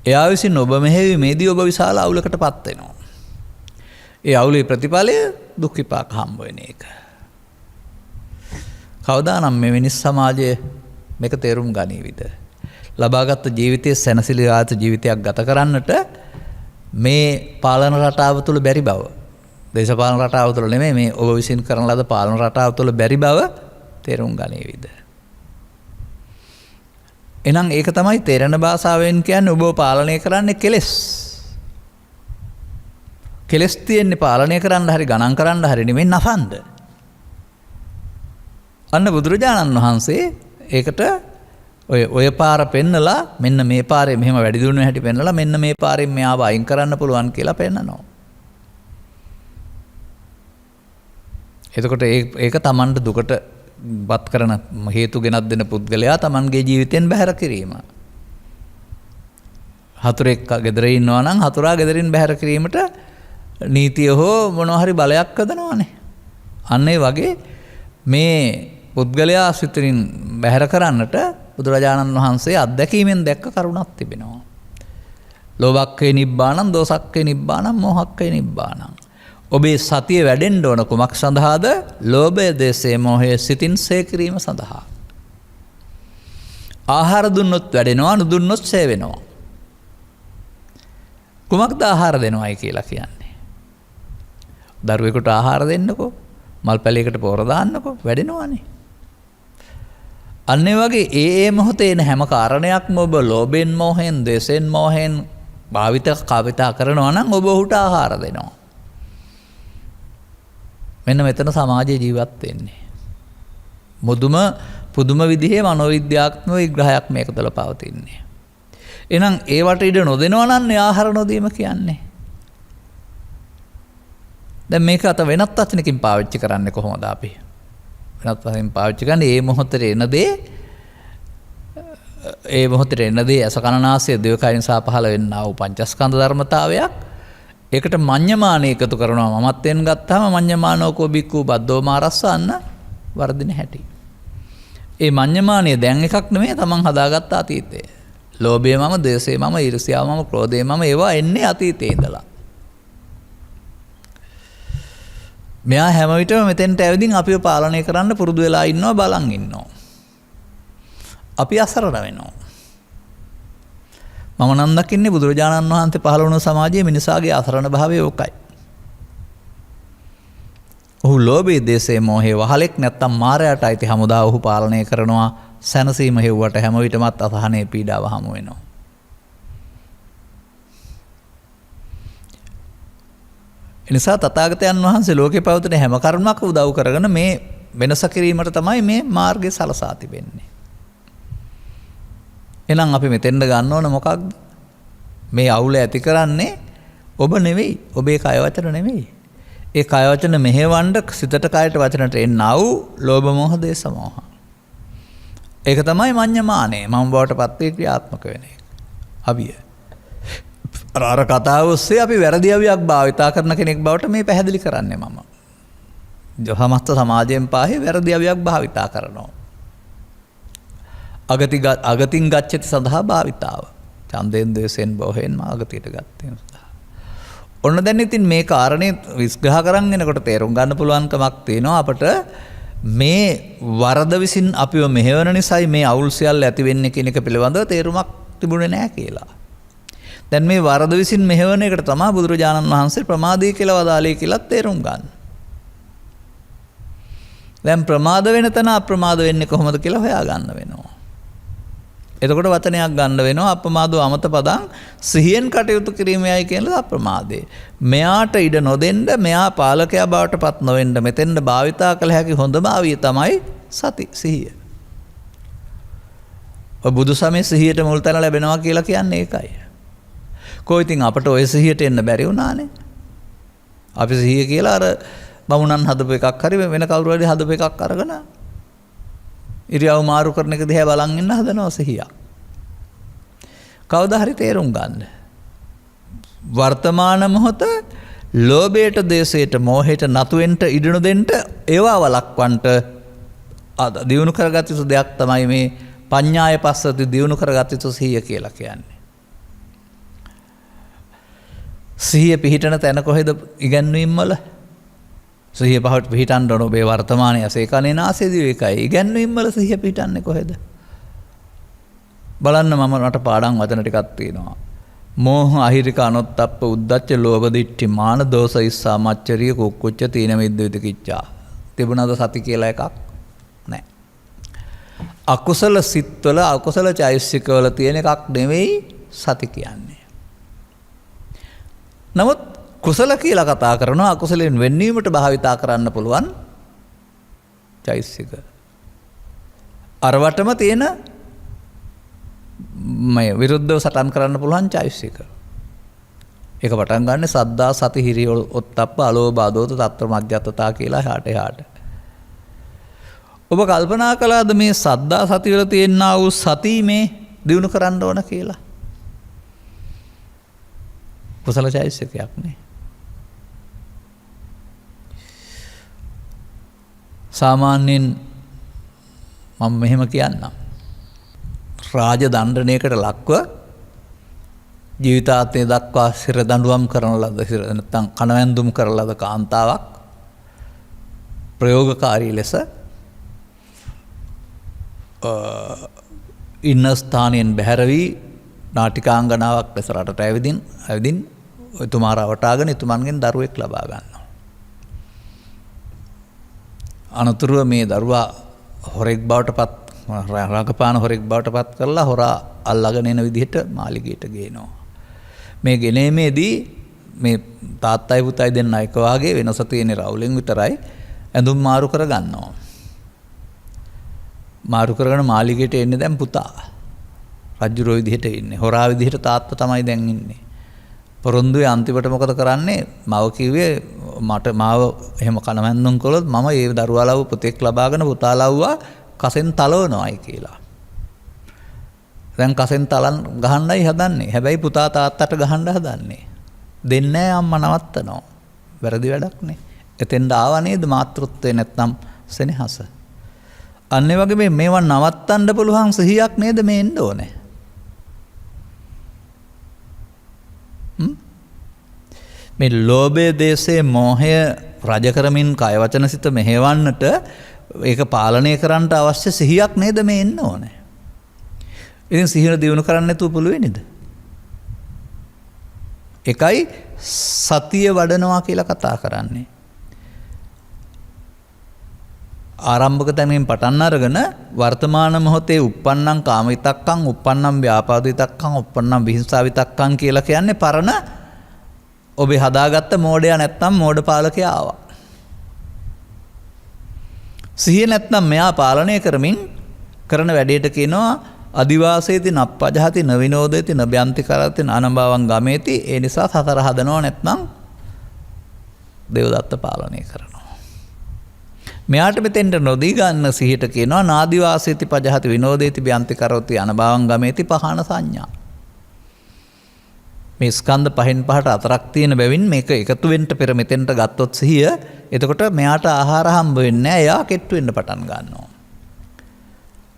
එයා විසින් ඔබ මෙහෙයීමේදී ඔබ විශාල අවුලකටපත් වෙනවා. ඒ අවුලේ ප්‍රතිඵලය දුක් විපාක හම්බ වෙන එක. කවදානම් මේ මිනිස් සමාජය මේක තේරුම් ගනීවිද? ලබාගත් ජීවිතයේ සැනසෙලියාත ජීවිතයක් ගත කරන්නට මේ පාලන රටාව තුළ බැරි බව, දේශපාලන රටාව තුළ නෙමෙයි මේ ඔබ විසින් කරන ලද පාලන රටාව තුළ බැරි බව තේරුම් ගනීවිද? එහෙනම් ඒක තමයි තේරෙන භාෂාවෙන් කියන්නේ ඔබ පාලනය කරන්නේ කෙලෙස්. කෙලෙස් තියෙන්නේ පාලනය කරන්න හරි ගණන් කරන්න හරි නෙමෙයි නෆන්ද. අන්න බුදුරජාණන් වහන්සේ ඒකට ඔය පාර පෙන්නලා මෙන්න මේ පාරේ මෙහෙම වැඩි දියුණු හැටි පෙන්නලා මෙන්න මේ පාරෙන් මෙයාව අයින් කරන්න පුළුවන් කියලා පෙන්නනවා. එතකොට ඒක Tamanට දුකට වත් කරන හේතු ගෙනත් දෙන පුද්ගලයා Tamanගේ ජීවිතෙන් බැහැර කිරීම. හතුරෙක් ගෙදර ඉන්නවා නම් හතුරා ගෙදරින් බැහැර කිරීමට නීතිය හෝ මොනවා හරි බලයක් හදනවානේ. අන්න ඒ වගේ මේ පුද්ගලයා සිතින් බැහැර කරන්නට බුදුරජාණන් වහන්සේ අත්දැකීමෙන් දැක්ක කරුණක් තිබෙනවා. ලෝභක්ඛේ නිබ්බාණං, දෝසක්ඛේ නිබ්බාණං, මෝහක්ඛේ නිබ්බාණං. ඔබේ සතිය වැඩෙන්න ඕන කුමක් සඳහාද? ලෝභය, දේශය, මෝහය සිතින් සේ කිරීම සඳහා. ආහාර දුන්නොත් වැඩෙනවා, නුදුන්නොත් සේ වෙනවා. කුමක්ද ආහාර දෙනවයි කියලා කියන්නේ? දරුවෙකුට ආහාර දෙන්නකෝ, මල් පැලයකට පොර දාන්නකෝ, වැඩෙනවානේ. අන්න ඒ වගේ ඒ මොහොතේ එන හැම කාරණයක්ම ඔබ ලෝභයෙන්, මෝහයෙන්, ද්වේෂයෙන්, මෝහයෙන් කාවිතා කරනවා නම් ඔබ ඔහුට ආහාර දෙනවා. මෙන්න මෙතන සමාජයේ ජීවත් වෙන්නේ. පුදුම විදිහේ මනෝවිද්‍යාත්මක විග්‍රහයක් මේක තුළ පවතින්නේ. එහෙනම් ඒවට ඉඩ නොදෙනවා නම් ආහාර නොදීම කියන්නේ. දැන් මේක අත වෙනත් වචනකින් පාවිච්චි කරන්නේ කොහොමද අපි? වෙනත් වශයෙන් පාවිච්චි කරන්නේ මේ මොහොතේ එන දේ අස කනනාසය දේවකයන් සහ පහළ වෙන්නා වූ පංචස්කන්ධ ධර්මතාවයක්. ඒකට මඤ්ඤමාන එකතු කරනවා. මමත්වෙන් ගත්තාම මඤ්ඤමානෝකෝ බික්කු බද්දෝ මාරස්සන්න වර්ධින හැටි. ඒ මඤ්ඤමානය දැන් එකක් නෙමෙයි තමන් හදාගත්ත අතීතය. ලෝභය මම, ද්වේෂය මම, ඊර්ෂ්‍යාව මම, ක්‍රෝධය මම ඒවා එන්නේ අතීතයේ ඉඳලා. මෙයා හැම විටම මෙතෙන්ට ඇවිදින් අපිව පාලනය කරන්න පුරුදු වෙලා ඉන්නවා, බලන් ඉන්නවා. අපි අසරණ වෙනවා. මම නම් දකින්නේ බුදුරජාණන් වහන්සේ පහළ වුණ සමාජයේ මිනිසාගේ අසරණ භාවය ඕකයි. ඔහු ලෝභයේ, දේශයේ, මෝහයේ වහලෙක් නැත්තම් මායයට අයිති හමුදා ඔහු පාලනය කරනවා. සැනසීම හෙව්වට හැම විටමත් අසහනේ පීඩාව හමු වෙනවා. එනිසා තථාගතයන් වහන්සේ ලෝකේ පවතින හැම කරුණක් උදව් කරගෙන මේ වෙනස කිරීමට තමයි මේ මාර්ගය සලසා තිබෙන්නේ. එහෙනම් අපි මෙතෙන්ද ගන්න ඕන මොකක්ද? මේ අවුල ඇති කරන්නේ ඔබ නෙවෙයි, ඔබේ කය වචන නෙවෙයි. ඒ කය වචන මෙහෙවන්න සිතට කයට වචනට එන්නා වූ ලෝභ මෝහ දේශ මෝහ. ඒක තමයි මඤ්ඤමානය. මම බවට පත් වී ක්‍රියාත්මක වෙන එක. අවිය. අර කතාව ඔස්සේ අපි වැරදි අවියක් භාවිතා කරන කෙනෙක් බවට මේ පැහැදිලි කරන්නේ මම. සමස්ත සමාජයෙන් පාහේ වැරදි අවියක් භාවිතා කරනවා. අගතින් ගච්ඡති සඳහා භාවිතාව. ඡන්දයෙන් ද්වේෂයෙන් බොහෙන් මාගතියට ගත්තේ. ඔන්න දැන් ඉතින් මේ කාරණේ විස්ග්‍රහ කරන් එනකොට තේරුම් ගන්න පුළුවන්කමක් තියෙනවා අපට මේ වරද විසින් අපිව මෙහෙවන නිසායි මේ අවුල් සියල්ල ඇති වෙන්නේ කියන එක පිළිබඳව තේරුමක් තිබුණේ නැහැ කියලා. දැන් මේ වරද විසින් මෙහෙවන එකට තමයි බුදුරජාණන් වහන්සේ ප්‍රමාදී කියලා වදාළේ කියලා තේරුම් ගන්න. දැන් ප්‍රමාද වෙන තැන අප්‍රමාද වෙන්නේ කොහොමද කියලා හොයාගන්න වෙනවා. එතකොට වචනයක් ගන්න වෙනවා අප්‍රමාදෝ අමත පදං සිහියෙන් කටයුතු කිරීමයි කියලා අප්‍රමාදේ. මෙයාට ඉඩ නොදෙන්න මෙයා පාලකයා බවට පත් නොවෙන්න මෙතෙන්ද භාවිතා කළ හැකි හොඳම ආවිය තමයි සති සිහිය. ඔය බුදු සමයේ සිහියට මුල් තැන ලැබෙනවා කියලා කියන්නේ ඒකයි. කොහොම ඉතින් අපට ඔය සිහියට එන්න බැරි වුණානේ. අපි සිහිය කියලා අර බමුණන් හදපු එකක් හරි වෙන කවුරු හරි හදපු එකක් අරගෙන ඉරියව් මාරු කරන එක දිහා බලන් ඉන්න හදනවා සිහිය. කවදා හරි තේරුම් ගන්න. වර්තමාන මොහොත ලෝභයට, දේශයට, මෝහයට නතු වෙන්න ඉඩ නොදෙන්න ඒවා වළක්වන්නට දියුණු කරගත් යුතු දෙයක් තමයි මේ පඤ්ඤාය පස්සති දියුණු කරගත් යුතු සිහිය කියලා කියන්නේ. සිහිය පිහිටන තැන කොහෙද ඉගැන්වීම් වල? සිහිය පිහිටන්න ඕන ඔබේ වර්තමානයේ ඇසේ කනේ නාසයේ දිවේකයි. ඉගැන්වීම් වල සිහිය පිහිටන්නේ කොහෙද? බලන්න මට පාඩම් වචන ටිකක් තියෙනවා. මෝහ අහිරික අනොත්තප්ප උද්දච්ච ලෝභ දිට්ඨි මාන දෝෂ ඉස්සා මච්චරිය කුක්කුච්ච තීන මිද්ද විතිකිච්ඡා. තිබුණාද සති කියලා එකක්? නැහැ. අකුසල සිත්වල අකුසල චෛතසිකවල තියෙන එකක් නෙවෙයි සති කියන්නේ. නමුත් කුසල කියලා කතා කරනවා අකුසලෙන් වෙන්වීමට භාවිතා කරන්න පුළුවන් චෛතසික. අරවටම තියෙන මේ විරුද්ධව සටන් කරන්න පුළුවන් චෛතසික. ඒක පටන් ගන්න සද්දා සති හිරි ඔත්තප්ප අලෝභ ආදෝත තත්ත්ව මධ්‍යත්තතා කියලා එහාට. ඔබ කල්පනා කළාද මේ සද්දා සති වල තියෙනා වූ සති මේ දිනු කරන්න ඕන කියලා? කුසල චෛතසිකයක් නේ. සාමාන්‍යයෙන් මම මෙහෙම කියන්නම්. රාජ දණ්ඩනයකට ලක්ව ජීවිතාන්තය දක්වා සිර දඬුවම් කරන ලද නැත්නම් කණවැන්දුම් කරන ලද කාන්තාවක් ප්‍රයෝගකාරී ලෙස ඉන්න ස්ථානයෙන් බැහැර වී නාටිකාංගනාවක් ලෙස රටට ඇවිදින් එතුමා රවටාගෙන එතුමන්ගෙන් දරුවෙක් ලබා ගන්නවා. අනතුරුව මේ දරුවා හොරෙක් බවට පත් රාගපාන හොරෙක් බවට පත් කරලා හොරා අල්ලගෙන එන විදිහට මාලිගයට ගේනවා. මේ ගෙනීමේදී මේ තාත්තයි පුතයි දෙන්න එක වාගේ වෙනස තියෙන රවුලෙන් විතරයි ඇඳුම් මාරු කර ගන්නවා. මාරු කරගෙන මාලිගයට එන්නේ දැන් පුතා. රජුරෝ විදිහට ඉන්නේ. හොරා විදිහට තාත්තා තමයි දැන් ඉන්නේ. පොරොන්දුවේ අන්තිමට මොකද කරන්නේ? මව කිව්වේ මට මාව එහෙම කනවැන්දුම් කළොත් මම ඒ දරුවා ලව්ව පුතෙක් ලබාගෙන පුතා ලව්වා කසෙන් තලවනවායි කියලා. දැන් කසෙන් තලන් ගහන්නයි හදන්නේ. හැබැයි පුතා තාත්තට ගහන්න හදන්නේ. දෙන්නේ අම්මා නවත්තනවා. වැරදි වැඩක් නේ. එතෙන්ද ආවා නේද මාතෘත්වය නැත්නම් සෙනෙහස. අන්න ඒ වගේ මේවා නවත්තන්න පුළුවන් සිහියක් නේද මේ එන්න ඕනේ. මේ ලෝභය, දේශය, මෝහය රජ කරමින් කය වචන සිත මෙහෙවන්නට ඒක පාලනය කරන්නට අවශ්‍ය සිහියක් නේද මේ එන්න ඕනේ. ඉතින් සිහිය දිනු කරන්න නැතුව පුළුවන් නේද? එකයි සතිය වඩනවා කියලා කතා කරන්නේ. ආරම්භක තැනින් පටන් අරගෙන වර්තමාන මොහොතේ uppannam කාම විතක්කං, uppannam ව්‍යාපාද විතක්කං, uppannam විහිංසා විතක්කං කියලා කියන්නේ පරණ ඔබේ හදාගත්ත මෝඩයා නැත්නම් මෝඩ පාලකයා ආවා. සිහිය නැත්නම් මෙයා පාලනය කරමින් කරන වැඩේට කියනවා අදිවාසේති නප්පජහති නවිනෝදේති නබ්‍යන්ති කරති නානභාවං ගමේති. ඒ නිසා සතර හදනවා නැත්නම් දේවදත්ත පාලනය කරනවා. මෙයාට මෙතෙන්ට නොදී ගන්න සිහියට කියනවා නාදිවාසේති පජහති විනෝදේති බ්‍යන්ති කරති අනභාවං ගමේති පහන සංඥා. මේ ස්කන්ධ පහෙන් පහට අතරක් තියෙන බැවින් මේක එකතු වෙන්න පෙර මෙතෙන්ට ගත්තොත් සිහිය එතකොට මෙයාට ආහාර හම්බ වෙන්නේ නැහැ. එයා කෙට්ටු වෙන්න පටන් ගන්නවා.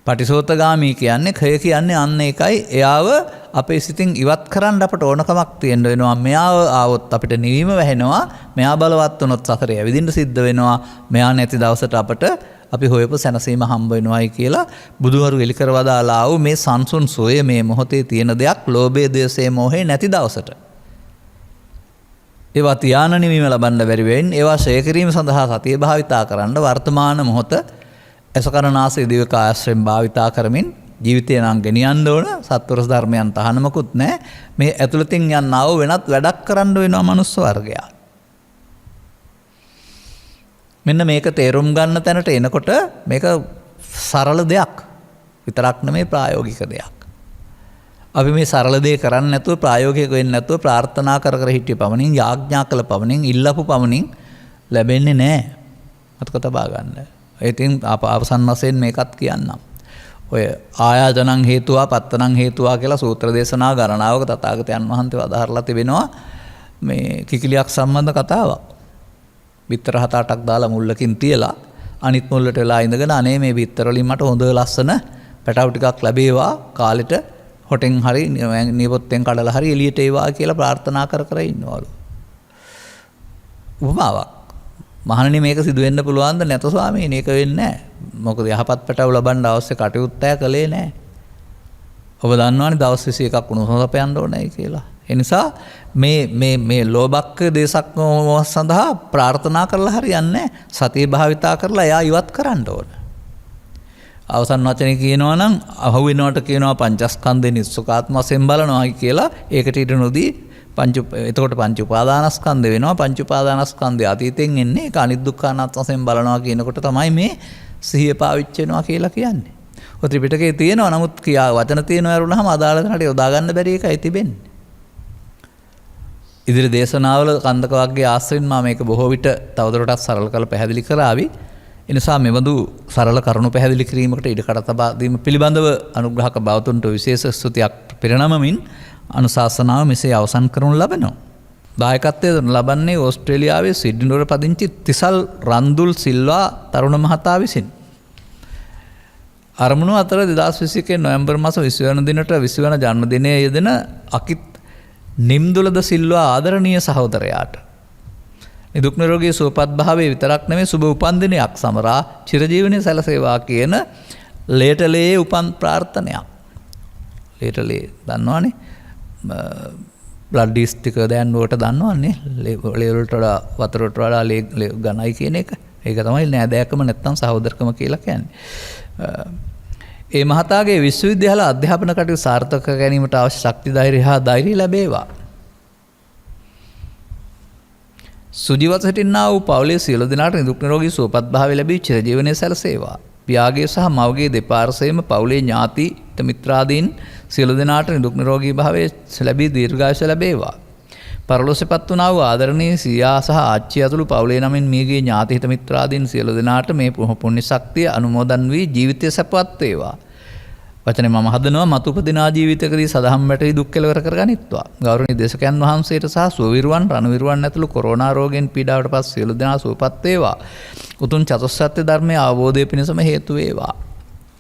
පටිසෝතගාමී කියන්නේ කය කියන්නේ අන්න එකයි. එයාව අපේ සිතින් ඉවත් කරන්න අපට ඕනකමක් තියෙන්න වෙනවා. මෙයාව ආවොත් අපිට නිවීම වැහෙනවා. මෙයා බලවත් වුණොත් සසරේ ඇවිදින්න සිද්ධ වෙනවා. මෙයා නැති දවසට අපට අපි හොයපු සැනසීම හම්බ වෙනවායි කියලා බුදුහරු එලි කරවදාලා ආව මේ සංසුන් සෝය මේ මොහොතේ තියෙන දෙයක් ලෝභය, ද්වේෂය, මෝහය නැති දවසට. ඒවා තියාන නිවීම ලබන්න බැරි වෙන්නේ. ඒවා ශේය කිරීම සඳහා සතිය භාවිතා කරන්න වර්තමාන මොහොත අසකරනාසය දිවක ආශ්‍රයෙන් භාවිතා කරමින් ජීවිතය නම් ගෙනියන්න ඕන. සත්වරස ධර්මයන් තහනමකුත් නැහැ. මේ ඇතුළතින් යන්නව වෙනත් වැඩක් කරන්න වෙනවා මනුස්ස වර්ගයා. මෙන්න මේක තේරුම් ගන්න තැනට එනකොට මේක සරල දෙයක් විතරක් නෙමෙයි ප්‍රායෝගික දෙයක්. අපි මේ සරල දේ කරන්නේ නැතුව ප්‍රායෝගික වෙන්නේ නැතුව ප්‍රාර්ථනා කර කර හිටිය පමණින් යාඥා කළ පමණින් ඉල්ලපු පමණින් ලැබෙන්නේ නැහැ. මතක තබා ගන්න. ඉතින් අවසන් වශයෙන් මේකත් කියන්නම්. ඔය ආයාජනං හේතුවා පත්තනං හේතුවා කියලා සූත්‍ර දේශනා ගණනාවක තථාගතයන් වහන්සේ වදාහරලා තිබෙනවා. මේ කිකිලියක් සම්බන්ධ කතාවක්. බිත්තර 7-8ක් දාලා මුල්ලකින් තියලා අනිත් මුල්ලට වෙලා ඉඳගෙන අනේ මේ බිත්තර වලින් මට හොඳ ලස්සන පැටවු ටිකක් ලැබේවා කාලෙට හොටෙන් හරි නියපොත්තෙන් කඩලා හරි එළියට ඒවා කියලා ප්‍රාර්ථනා කර කර ඉන්නවලු. උපමාවක්. මහණනි මේක සිදු වෙන්න පුළුවන්ද? නැත ස්වාමීනි ඒක වෙන්නේ නැහැ. මොකද යහපත් පැටවු ලබන්න අවශ්‍ය කටයුත්ත කළේ නැහැ. ඔබ දන්නවනේ දවස් 21ක් උණුසුම සපයන්න ඕනේ කියලා. ඒ නිසා මේ ලෝභක්ක දේශක් සඳහා ප්‍රාර්ථනා කරලා හරියන්නේ නැහැ. සතිය භාවිතා කරලා එයා ඉවත් කරන්න ඕන. අවසන් වචනේ කියනවා නම් අහු වෙනවට කියනවා පංචස්කන්ධේ නිස්සකාත්ම වශයෙන් බලනවා කියලා. ඒකට ඊට නොදී එතකොට පංච උපාදානස්කන්ධ වෙනවා. පංච උපාදානස්කන්ධය අතීතෙන් එන්නේ ඒක අනිදුක්ඛ අනාත්ම වශයෙන් බලනවා කියනකොට තමයි මේ සිහිය පාවිච්චි වෙනවා කියලා කියන්නේ. ඔය ත්‍රිපිටකයේ තියෙනවා නමුත් වචන තියෙනවා වරුණාම අදාළ තැනට යොදා ගන්න බැරි එකයි තිබෙන්නේ. ඉදිරි දේශනාවල කන්දක වර්ගයේ ආශ්‍රයෙන් මම මේක බොහෝ විට තවදුරටත් සරල කරලා පැහැදිලි කරાવી. ඒ නිසා මෙවඳු සරල කරුණු පැහැදිලි කිරීමකට ඉඩකඩ තබා දීම පිළිබඳව අනුග්‍රහක බවතුන්ට විශේෂ ස්තුතියක් පිරිනමමින් අනුශාසනාව මෙසේ අවසන් කරනු ලබනවා. දායකත්වය ලබන්නේ ඕස්ට්‍රේලියාවේ සිඩ්නි නුවර පදිංචි තිසල් රන්දුල් සිල්වා තරුණ මහතා විසින්. අරමුණු අතර 2021 නොවැම්බර් මාස 20 වෙනි දිනට 20 වෙනි ජන්මදිනයේ යෙදෙන අකිත් නිම්දුලද සිල්වා ආදරණීය සහෝදරයාට නිදුක් නිරෝගී සුවපත් භාවයේ විතරක් නෙමෙයි සුබ උපන්දිනයක් සමරා චිරජීවනයේ සැලසේවා කියන ලේටලේ උපන් ප්‍රාර්ථනයක්. ලේටලේ දන්නවනේ බ්ලඩ් ටික දැන්නුවට දන්නවන්නේ ලේ වලට වඩා වතුරට වඩා ලේ ඝනයි කියන එක. ඒක තමයි නෑදෑකම නැත්තම් සහෝදරකම කියලා කියන්නේ. ඒ මහතාගේ විශ්වවිද්‍යාල අධ්‍යාපන කටයුතු සාර්ථක කර ගැනීමට අවශ්‍ය ශක්ති ධෛර්ය ලැබේවා. සුජීවත සිටින්නා වූ පවුලේ සියලු දෙනාට නිදුක් නිරෝගී සුවපත් භාවය ලැබී චිරජීවනයේ සැලසේවා. පියාගේ සහ මවගේ දෙපාර්ශ්වයේම පවුලේ ඥාති මිත්‍රාදීන් සියලු දෙනාට නිදුක් නිරෝගී භාවය ලැබී දීර්ඝායුෂ ලැබේවා. පරලෝසෙපත් වුණා වූ ආදරණීය සියා සහ ආච්චි ඇතුළු පවුලේ නමින් මියගිය ඥාති හිත මිත්‍රාදීන් සියලු දෙනාට මේ පුණ්‍ය ශක්තිය අනුමෝදන් වී ජීවිතය සැපවත් වේවා. වචනේ මම හදනවා මතුපදිනා ජීවිතකදී සදහම් වැටි දුක් කෙලවර කරගනිත්වා. ගෞරවනීය දේශකයන් වහන්සේට සහ සුවවිරුවන් රණවිරුවන් ඇතුළු කොරෝනා රෝගයෙන් පීඩාවට පත් සියලු දෙනා සුවපත් වේවා. උතුම් චතුස්සත්‍ය ධර්මයේ අවබෝධය පිණිසම හේතු වේවා.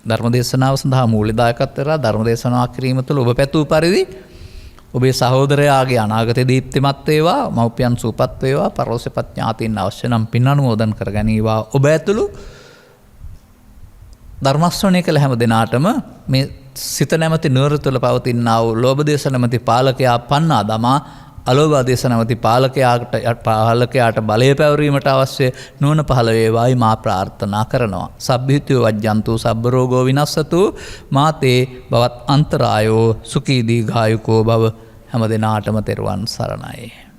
ධර්ම දේශනාව සඳහා මූල්‍ය දායකත්වය ධර්ම දේශනාවක් කිරීම තුළ ඔබ පැතූ පරිදි ඔබේ සහෝදරයාගේ අනාගතය දීප්තිමත් වේවා. මව්පියන් සුවපත් වේවා. පරලෝසෙපත් ඥාතීන් අවශ්‍ය නම් පින් අනුමෝදන් කරගනීවා. ඔබ ඇතුළු ධර්මශ්‍රවණය කළ හැම දිනාටම මේ සිත නැමැති නුවර තුළ පවතිනා වූ ලෝභ දේශ නැමැති පාලකයා පන්නා දමා අලෝභ දේශ නැමැති පාලකයාට බලය පැවරීමට අවශ්‍ය නුවණ පහළ වේවායි මා ප්‍රාර්ථනා කරනවා. සබ්බිහිතෝ වජ්ජන්තු සබ්බ රෝගෝ විනස්සතු මාතේ බවත් අන්තරායෝ සුඛී දීඝායුකෝ භව. හැම දිනාටම තෙරුවන් සරණයි.